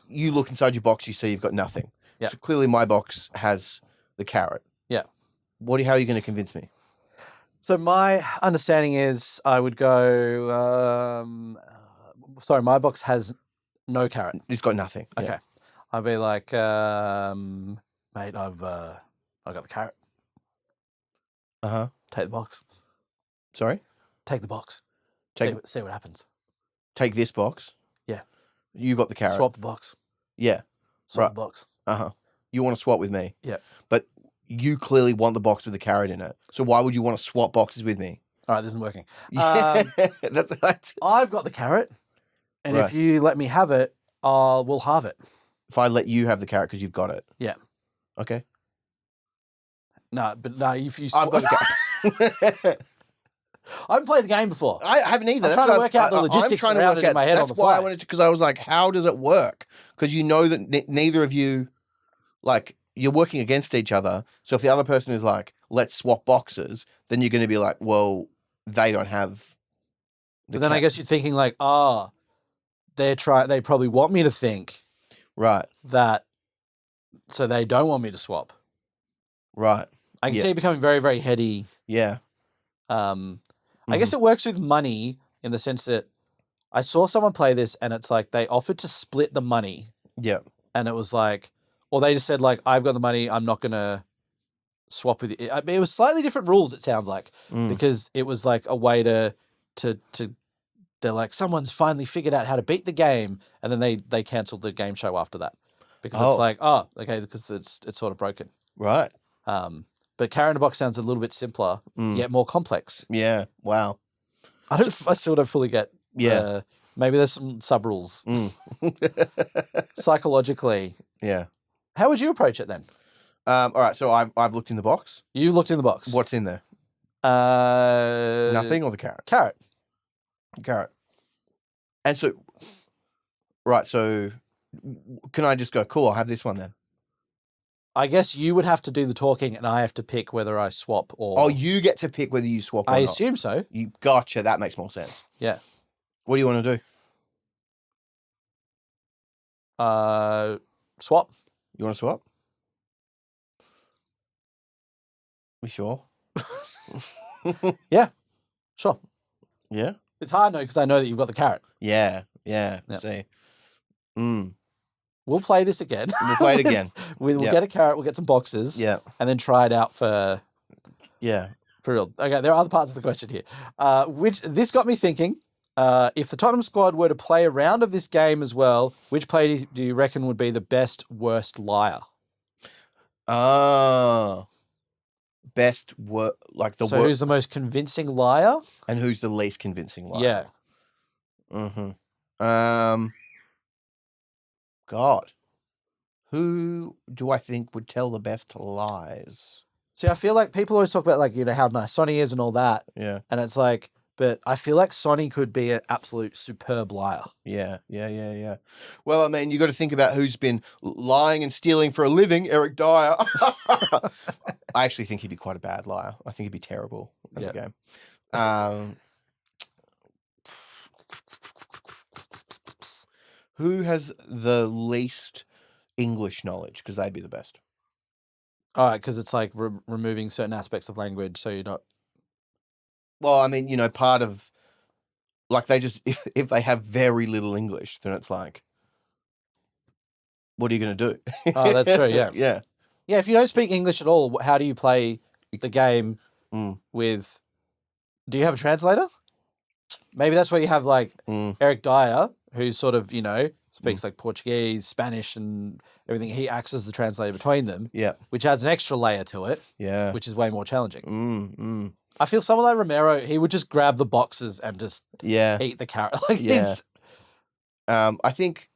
you look inside your box, you see you've got nothing. Yeah. So clearly my box has the carrot. Yeah. How are you going to convince me? So my understanding is I would go, sorry, my box has no carrot. It's got nothing. Okay. Yeah. I'd be like, mate, I've got the carrot. Uh-huh. Take the box. Sorry? Take the box. See what happens. Take this box. Yeah. You got the carrot. Swap the box. Yeah. Swap the box. Uh-huh. You want to swap with me. Yeah. But you clearly want the box with the carrot in it. So why would you want to swap boxes with me? All right, this isn't working. That's right. I've got the carrot, and if you let me have it, we'll halve it. If I let you have the carrot because you've got it. Yeah. Okay. No, if you I've got the carrot. I haven't played the game before. I haven't either. I'm trying to work out the logistics around it in my head on the fly. That's why I wanted to, because I was like, how does it work? Because you know that neither of you, like, you're working against each other. So if the other person is like, let's swap boxes, then you're going to be like, well, they don't have. But then I guess you're thinking like, they probably want me to think. Right. That, so they don't want me to swap. Right. I can see it becoming very, very heady. Yeah. I guess it works with money in the sense that I saw someone play this and it's like they offered to split the money. Yeah. And it was like, or they just said like, I've got the money, I'm not going to swap with you. I mean, it was slightly different rules, it sounds like, because it was like a way to they're like, someone's finally figured out how to beat the game. And then they canceled the game show after that because it's like, okay, because it's sort of broken. Right. But carrot in a box sounds a little bit simpler, yet more complex. Yeah. Wow. I still don't fully get. Yeah. Maybe there's some sub rules. Psychologically. Yeah. How would you approach it then? All right. So I've looked in the box. You looked in the box. What's in there? Nothing or the carrot? Carrot. Carrot. And so, right. So can I just go, cool, I'll have this one then? I guess you would have to do the talking and I have to pick whether I swap or... Oh, you get to pick whether you swap or not. I assume so. You gotcha. That makes more sense. Yeah. What do you want to do? Swap. You want to swap? We sure? Yeah. Sure. Yeah. It's hard no because I know that you've got the carrot. Yeah. Yep. See. We'll play this again. We'll play it again. We'll get a carrot. We'll get some boxes. Yeah. And then try it out for. Yeah. For real. Okay, there are other parts of the question here. This got me thinking. If the Tottenham squad were to play a round of this game as well, which player do you reckon would be the best, worst liar? Who's the most convincing liar? And who's the least convincing liar? Yeah. God. Who do I think would tell the best lies? See, I feel like people always talk about how nice Sonny is and all that. Yeah. And it's like, but I feel like Sonny could be an absolute superb liar. Yeah. Well, I mean, you got to think about who's been lying and stealing for a living. Eric Dyer. I actually think he'd be quite a bad liar. I think he'd be terrible at the game. Who has the least English knowledge? Because they'd be the best. All right, because it's like removing certain aspects of language, so you're not. Well, I mean, part of, they just if they have very little English, then it's like, what are you going to do? Oh, that's true. Yeah. Yeah. Yeah. If you don't speak English at all, how do you play the game with? Do you have a translator? Maybe that's where you have Eric Dyer, who's sort of speaks like Portuguese, Spanish, and everything. He acts as the translator between them. Yeah. Which adds an extra layer to it. Yeah. Which is way more challenging. I feel someone like Romero, he would just grab the boxes and just eat the carrot. I think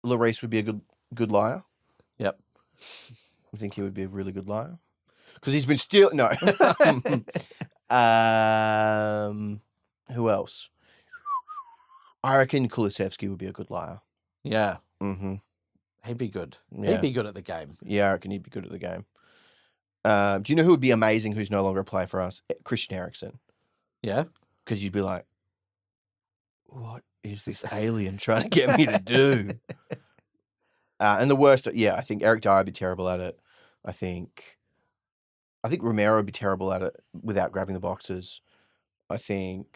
Lloris would be a good liar. Yep. I think he would be a really good liar. Because he's been stealing... No. Who else? I reckon Kulusevski would be a good liar. Yeah. He'd be good. Yeah. He'd be good at the game. Yeah, I reckon he'd be good at the game. Do you know who would be amazing who's no longer a player for us? Christian Eriksen. Yeah? Because you'd be like, what is this alien trying to get me to do? And the worst, I think Eric Dyer would be terrible at it. I think Romero would be terrible at it without grabbing the boxes. I feel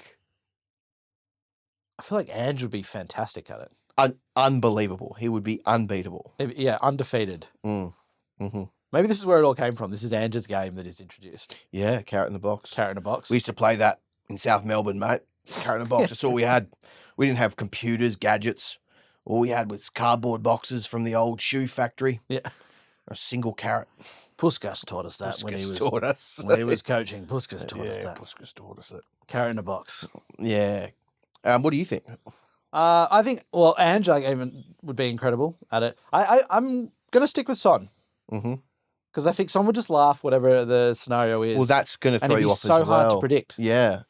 like Ange would be fantastic at it. Unbelievable. He would be unbeatable. Yeah, undefeated. Mm-hmm. Maybe this is where it all came from. This is Ange's game that is introduced. Yeah, carrot in the box. Carrot in a box. We used to play that in South Melbourne, mate. Carrot in a box. That's all we had. We didn't have computers, gadgets. All we had was cardboard boxes from the old shoe factory. Yeah. A single carrot. Puskas taught us that when he was coaching. Puskas taught us that. Puskas taught us it. Carrot in a box. Yeah. What do you think? I think, Ange even would be incredible at it. I'm going to stick with Son. Because I think Son would just laugh whatever the scenario is. Well, that's going to throw you off as well. And it'd be so hard to predict. Yeah.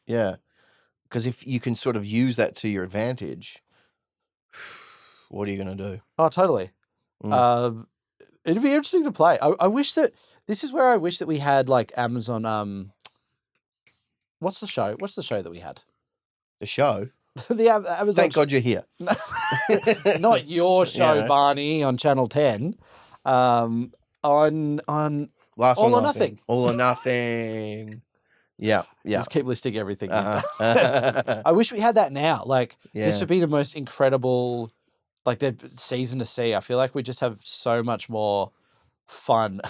Because if you can sort of use that to your advantage, what are you going to do? Oh, totally. It'd be interesting to play. I wish that... This is where I wish that we had, Amazon... What's the show? What's the show that we had? The show? The Amazon... Thank God you're here. Not your show, Barney, on Channel 10. On Last All or Nothing. All or Nothing. Yeah. Just keep listing everything. I wish we had that now. This would be the most incredible, the season to see. I feel like we just have so much more fun.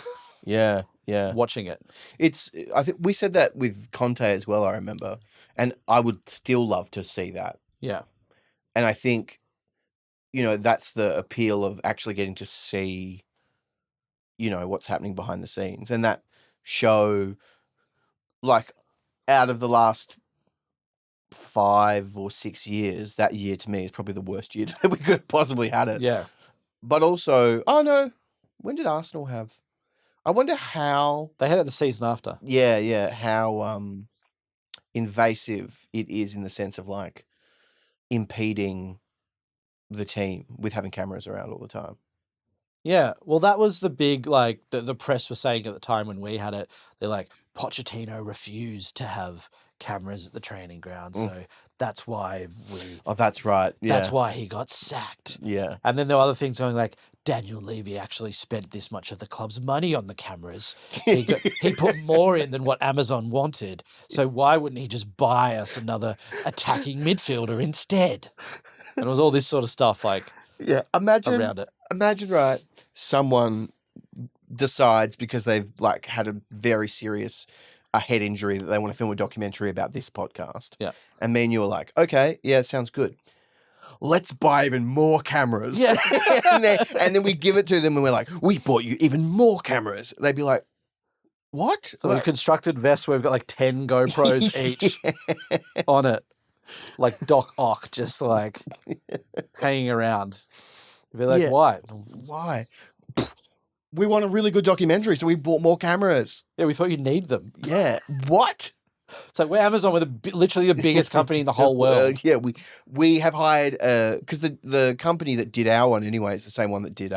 Yeah. Watching it. I think we said that with Conte as well, I remember. And I would still love to see that. Yeah. And I think, that's the appeal of actually getting to see, what's happening behind the scenes. And that show, out of the last 5 or 6 years, that year to me is probably the worst year that we could have possibly had it. Yeah. But also, when did Arsenal have? I wonder how... They had it the season after. Yeah, how invasive it is in the sense of, impeding the team with having cameras around all the time. Yeah, well, that was the big, the press was saying at the time when we had it, they're like, Pochettino refused to have cameras at the training ground, so that's why we... Oh, that's right. Yeah. That's why he got sacked. Yeah. And then there were other things going Daniel Levy actually spent this much of the club's money on the cameras. He put more in than what Amazon wanted. So why wouldn't he just buy us another attacking midfielder instead? And it was all this sort of stuff like around it. Imagine, right, someone decides because they've like had a very serious head injury that they want to film a documentary about this podcast. Yeah. And me and you are like, okay, yeah, sounds good. Let's buy even more cameras. Yeah. and then we give it to them and we're like, we bought you even more cameras. They'd be like, what? So we've constructed vests where we've got like 10 GoPros each on it. Like Doc Ock just like hanging around. You'd be like, why? Why? We want a really good documentary, so we bought more cameras. Yeah, we thought you'd need them. Yeah. What? So we're Amazon, we're literally the biggest company in the whole world. Yeah, we have hired because the company that did our one anyway is the same one that did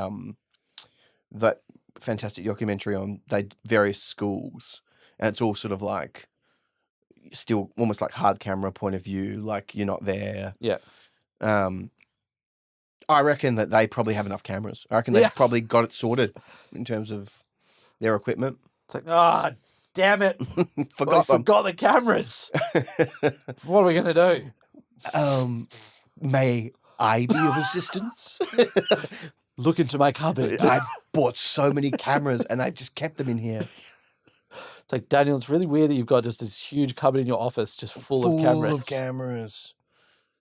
that fantastic documentary on various schools, and it's all sort of like still almost like hard camera point of view, like you're not there. Yeah. I reckon that they probably have enough cameras. I reckon they've probably got it sorted in terms of their equipment. It's like, damn it. Forgot the cameras. What are we going to do? May I be of assistance? Look into my cupboard. I bought so many cameras and I just kept them in here. It's like, Daniel, it's really weird that you've got just this huge cupboard in your office just full of cameras. Full of cameras.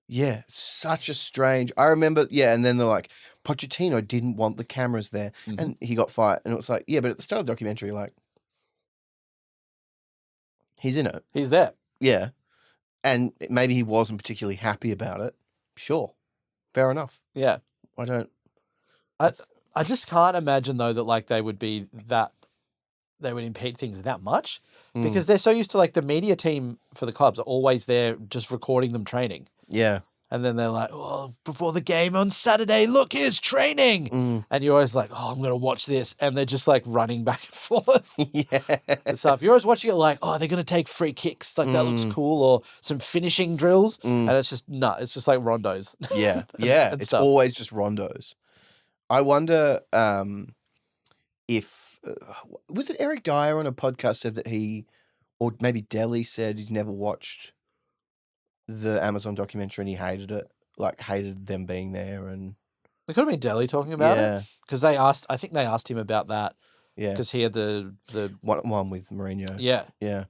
Yeah, such a strange... I remember, and then they're like, Pochettino didn't want the cameras there, and he got fired. And it was like, but at the start of the documentary, like, he's in it. He's there. Yeah. And maybe he wasn't particularly happy about it. Sure. Fair enough. Yeah. I just can't imagine, though, that, like, they would impede things that much, because they're so used to, like, the media team for the clubs are always there just recording them training. Yeah. And then they're like, before the game on Saturday, look, here's training. And you're always like, I'm going to watch this. And they're just like running back and forth. Yeah. And stuff. You're always watching it like, they're going to take free kicks. Like, that looks cool. Or some finishing drills. And it's just, it's just like rondos. Yeah. Yeah. It's always just rondos. I wonder if, was it Eric Dyer on a podcast said that or maybe Delhi said he's never watched the Amazon documentary and he hated it, like hated them being there. And it could have been Delhi talking about it, because I think they asked him about that. Yeah, because he had the one with Mourinho. Yeah, yeah.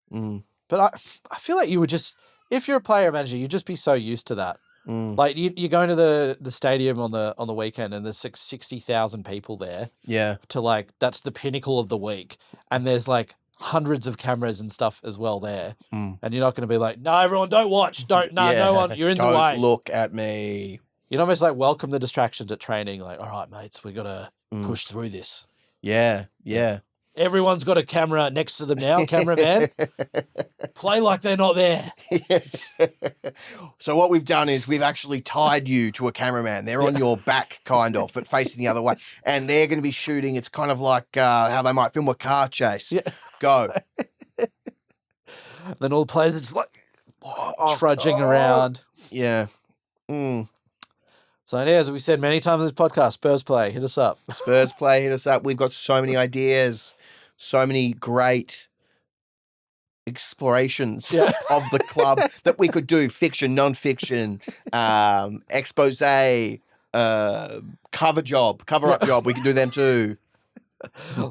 But I feel like you would just, if you're a player manager, you'd just be so used to that. Like you go to the stadium on the weekend and there's 60,000 people there. Yeah, to like that's the pinnacle of the week, and there's like hundreds of cameras and stuff as well there, and you're not going to be like, no, everyone, don't watch, no one, you're in the way. Don't look at me. You'd almost like welcome the distractions at training, like, all right, mates, we got to push through this. Yeah, yeah. Everyone's got a camera next to them now, cameraman. Play like they're not there. So what we've done is we've actually tied you to a cameraman. They're on your back, kind of, but facing the other way. And they're going to be shooting. It's kind of like how they might film a car chase. Yeah. Go. Then all the players are just like trudging around. Yeah. So as we said many times in this podcast, Spurs play, hit us up. Spurs play, hit us up. We've got so many ideas, so many great explorations of the club that we could do: fiction, non-fiction, expose, cover up job. We can do them too.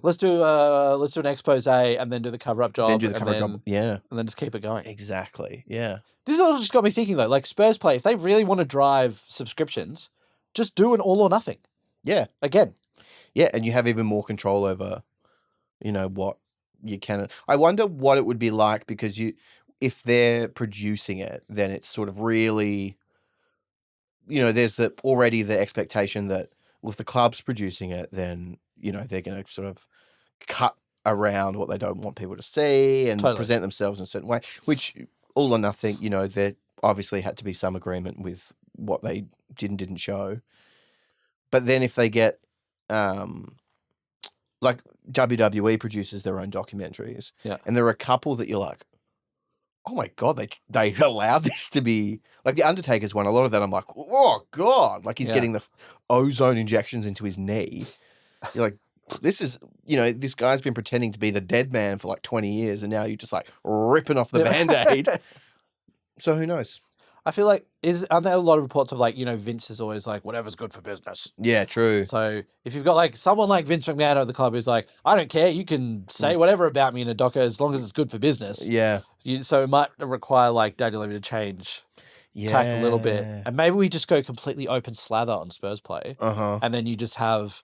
Let's do an expose and then do the cover up job. Then do the cover up job. Yeah, and then just keep it going. Exactly. Yeah. This all just got me thinking though. Like Spurs play, if they really want to drive subscriptions, just do an all or nothing. Yeah. Again. Yeah, and you have even more control over, what you can. I wonder what it would be like, because if they're producing it, then it's sort of really, there's already the expectation that if the club's producing it, then they're going to sort of cut around what they don't want people to see and present themselves in a certain way, which all or nothing, there obviously had to be some agreement with what they did and didn't show. But then if they get, like WWE produces their own documentaries, and there are a couple that you're like, oh my God, they allowed this to be like the Undertaker's one. A lot of that I'm like, oh God, like he's getting the ozone injections into his knee. You're like, this is, this guy's been pretending to be the dead man for like 20 years, and now you're just like ripping off the Band-Aid. So who knows? I feel like, aren't there a lot of reports of like, Vince is always like, whatever's good for business. Yeah, true. So if you've got like someone like Vince McMahon at the club who's like, I don't care, you can say whatever about me in a docker as long as it's good for business. Yeah. So it might require like Daniel Levy to change tact a little bit. And maybe we just go completely open slather on Spurs play. And then you just have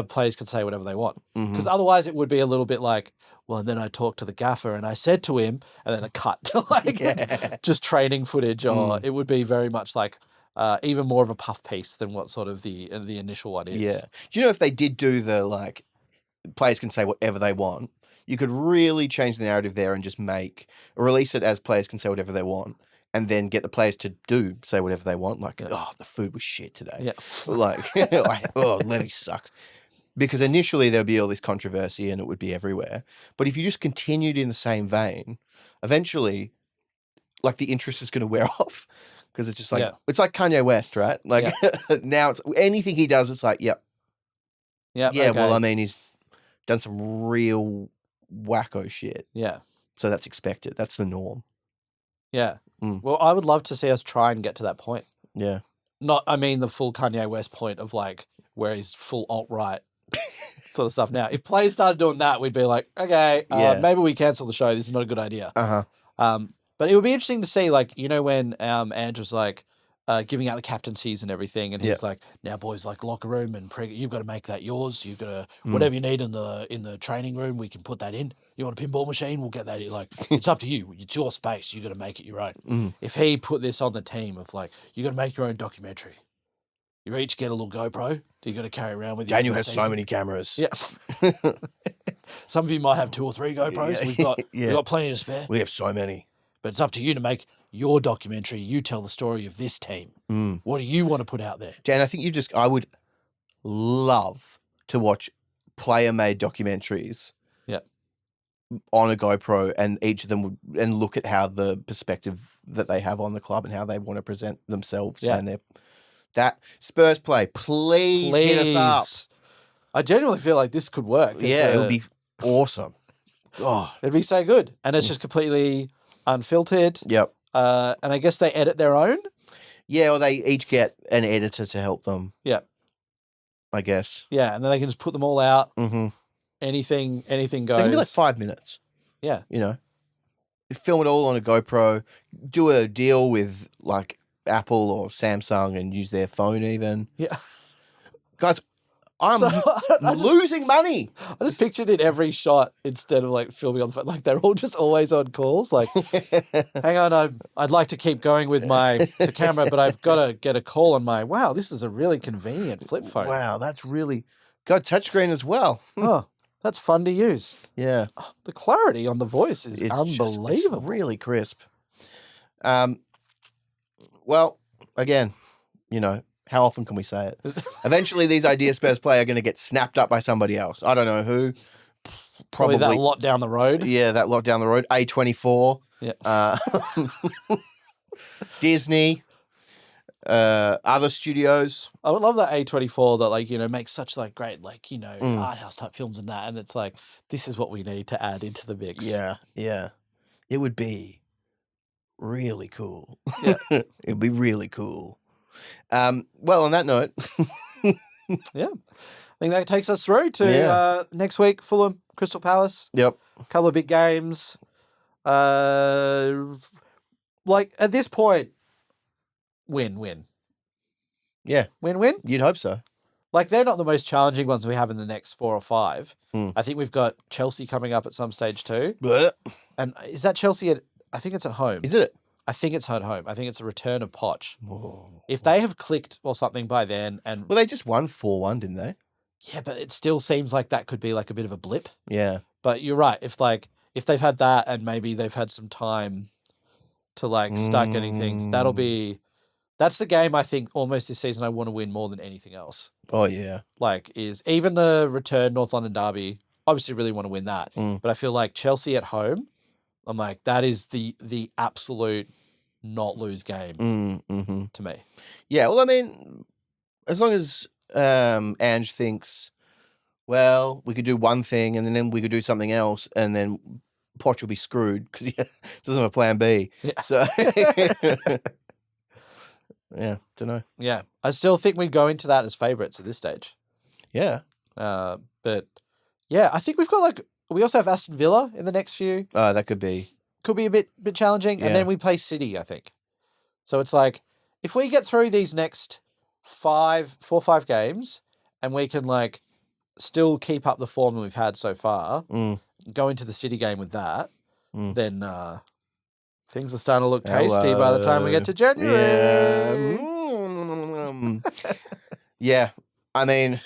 players can say whatever they want. Because otherwise it would be a little bit like, well, and then I talked to the gaffer and I said to him, and then a cut to like just training footage, or it would be very much like even more of a puff piece than what sort of the initial one is. Yeah. Do you know if they did do the like players can say whatever they want, you could really change the narrative there and just release it as players can say whatever they want, and then get the players to say whatever they want. Like, oh, the food was shit today. Yeah. Like, oh, Levy sucks. Because initially there'd be all this controversy and it would be everywhere. But if you just continued in the same vein, eventually, like, the interest is going to wear off. Because it's just like, it's like Kanye West, right? Like, now it's anything he does, it's like, yep. Yeah, okay. Well, I mean, he's done some real wacko shit. Yeah. So that's expected. That's the norm. Yeah. Well, I would love to see us try and get to that point. Yeah. I mean the full Kanye West point of like where he's full alt-right sort of stuff. Now, if players started doing that, we'd be like, okay, maybe we cancel the show. This is not a good idea. But it would be interesting to see, like, when Ange was like giving out the captaincies and everything, and he's like, now boys, like locker room and you've got to make that yours. You've got to whatever you need in the training room, we can put that in. You want a pinball machine? We'll get that in. Like, it's up to you. It's your space. You got to make it your own. If he put this on the team of like, you got to make your own documentary. You each get a little GoPro that you got to carry around with you. Daniel has so many cameras. Yeah. Some of you might have 2 or 3 GoPros. We've got plenty to spare. We have so many. But it's up to you to make your documentary. You tell the story of this team. What do you want to put out there? Dan, I think I would love to watch player-made documentaries on a GoPro, and each of them and look at how the perspective that they have on the club and how they want to present themselves and that Spurs play. Please hit us up. I genuinely feel like this could work. It would be awesome. Oh, it'd be so good. And it's just completely unfiltered. Yep. And I guess they edit their own? Yeah, or they each get an editor to help them. Yep. I guess. Yeah, and then they can just put them all out. Anything goes. They can be like 5 minutes. Yeah. Film it all on a GoPro. Do a deal with like Apple or Samsung and use their phone even. Yeah. Guys, I'm losing money. I just pictured in every shot instead of like filming on the phone. Like they're all just always on calls. Like, hang on, I'd like to keep going with my camera, but I've got to get a call on my, wow, this is a really convenient flip phone. Wow, that's really, got touchscreen as well. Oh, that's fun to use. Yeah. Oh, the clarity on the voice is unbelievable. It's really crisp. Well, again, how often can we say it? Eventually, these ideas Spurs play are going to get snapped up by somebody else. I don't know who. Probably that lot down the road. Yeah, that lot down the road. A24. Yeah. Disney. Other studios. I would love that A24 that makes such great art house type films and that, and it's like this is what we need to add into the mix. Yeah, it would be really cool. Yeah, it'd be really cool. Well, on that note, yeah, I think that takes us through to next week. Fulham, Crystal Palace. Yep, a couple of big games. At this point. Win. Yeah. Win. You'd hope so. They're not the most challenging ones we have in the next 4 or 5. I think we've got Chelsea coming up at some stage too. Blech. And is that Chelsea I think it's at home. Is it? I think it's at home. I think it's a return of Poch. Whoa. If they have clicked or something by then and... Well, they just won 4-1, didn't they? Yeah, but it still seems like that could be a bit of a blip. Yeah. But you're right. If they've had that and maybe they've had some time to start getting things, that's the game I think almost this season I want to win more than anything else. Oh, yeah. Is even the return North London derby, obviously really want to win that. But I feel like Chelsea at home I'm like, that is the absolute not lose game to me. Yeah, well, I mean, as long as Ange thinks, well, we could do one thing and then we could do something else, and then Poch will be screwed because he doesn't have a plan B. Yeah. So, yeah, don't know. Yeah, I still think we'd go into that as favourites at this stage. Yeah. But yeah, I think we've got we also have Aston Villa in the next few. That could be a bit challenging, and then we play City, I think. So it's like, if we get through these next 4 or 5 games, and we can still keep up the form that we've had so far, go into the City game with that, then things are starting to look tasty by the time we get to January. Yeah, I mean,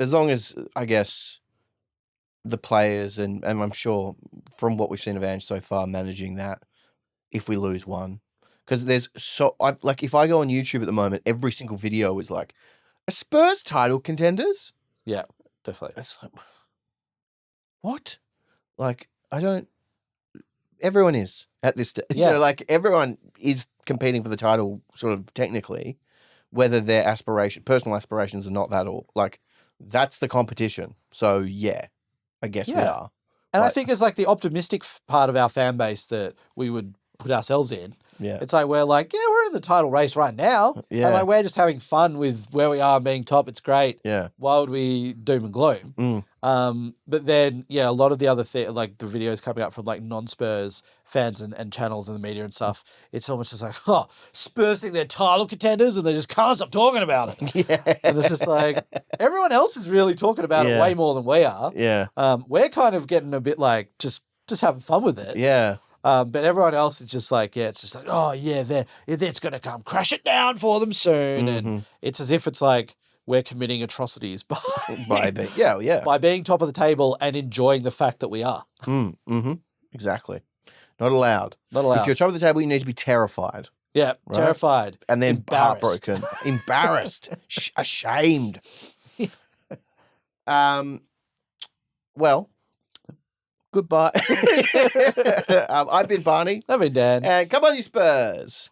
as long as, I guess, the players, and I'm sure from what we've seen of Ange so far, managing that if we lose one. Because there's if I go on YouTube at the moment, every single video is like, a Spurs title contenders? Yeah, definitely. It's like, what? Everyone is at this stage. Yeah. You know, everyone is competing for the title, sort of technically, whether their personal aspirations are not that, or that's the competition. So yeah, I guess we are. And I think it's the optimistic part of our fan base that we would put ourselves in. Yeah. It's we're we're in the title race right now. Yeah. And we're just having fun with where we are being top. It's great. Yeah. Why would we doom and gloom? But then, a lot of the other the videos coming up from non-Spurs fans and channels and the media and stuff, it's almost just Spurs think they're title contenders and they just can't stop talking about it. Yeah. And it's just everyone else is really talking about it way more than we are. Yeah. We're kind of getting a bit just having fun with it. Yeah. But everyone else is just it's just it's going to come crash it down for them soon. And it's as if it's we're committing atrocities by being top of the table and enjoying the fact that we are. Exactly. Not allowed. If you're top of the table, you need to be terrified. Yeah, right? Terrified. And then heartbroken. Embarrassed. Ashamed. Well, goodbye. I've been Barney. I've been Dan. And come on, you Spurs.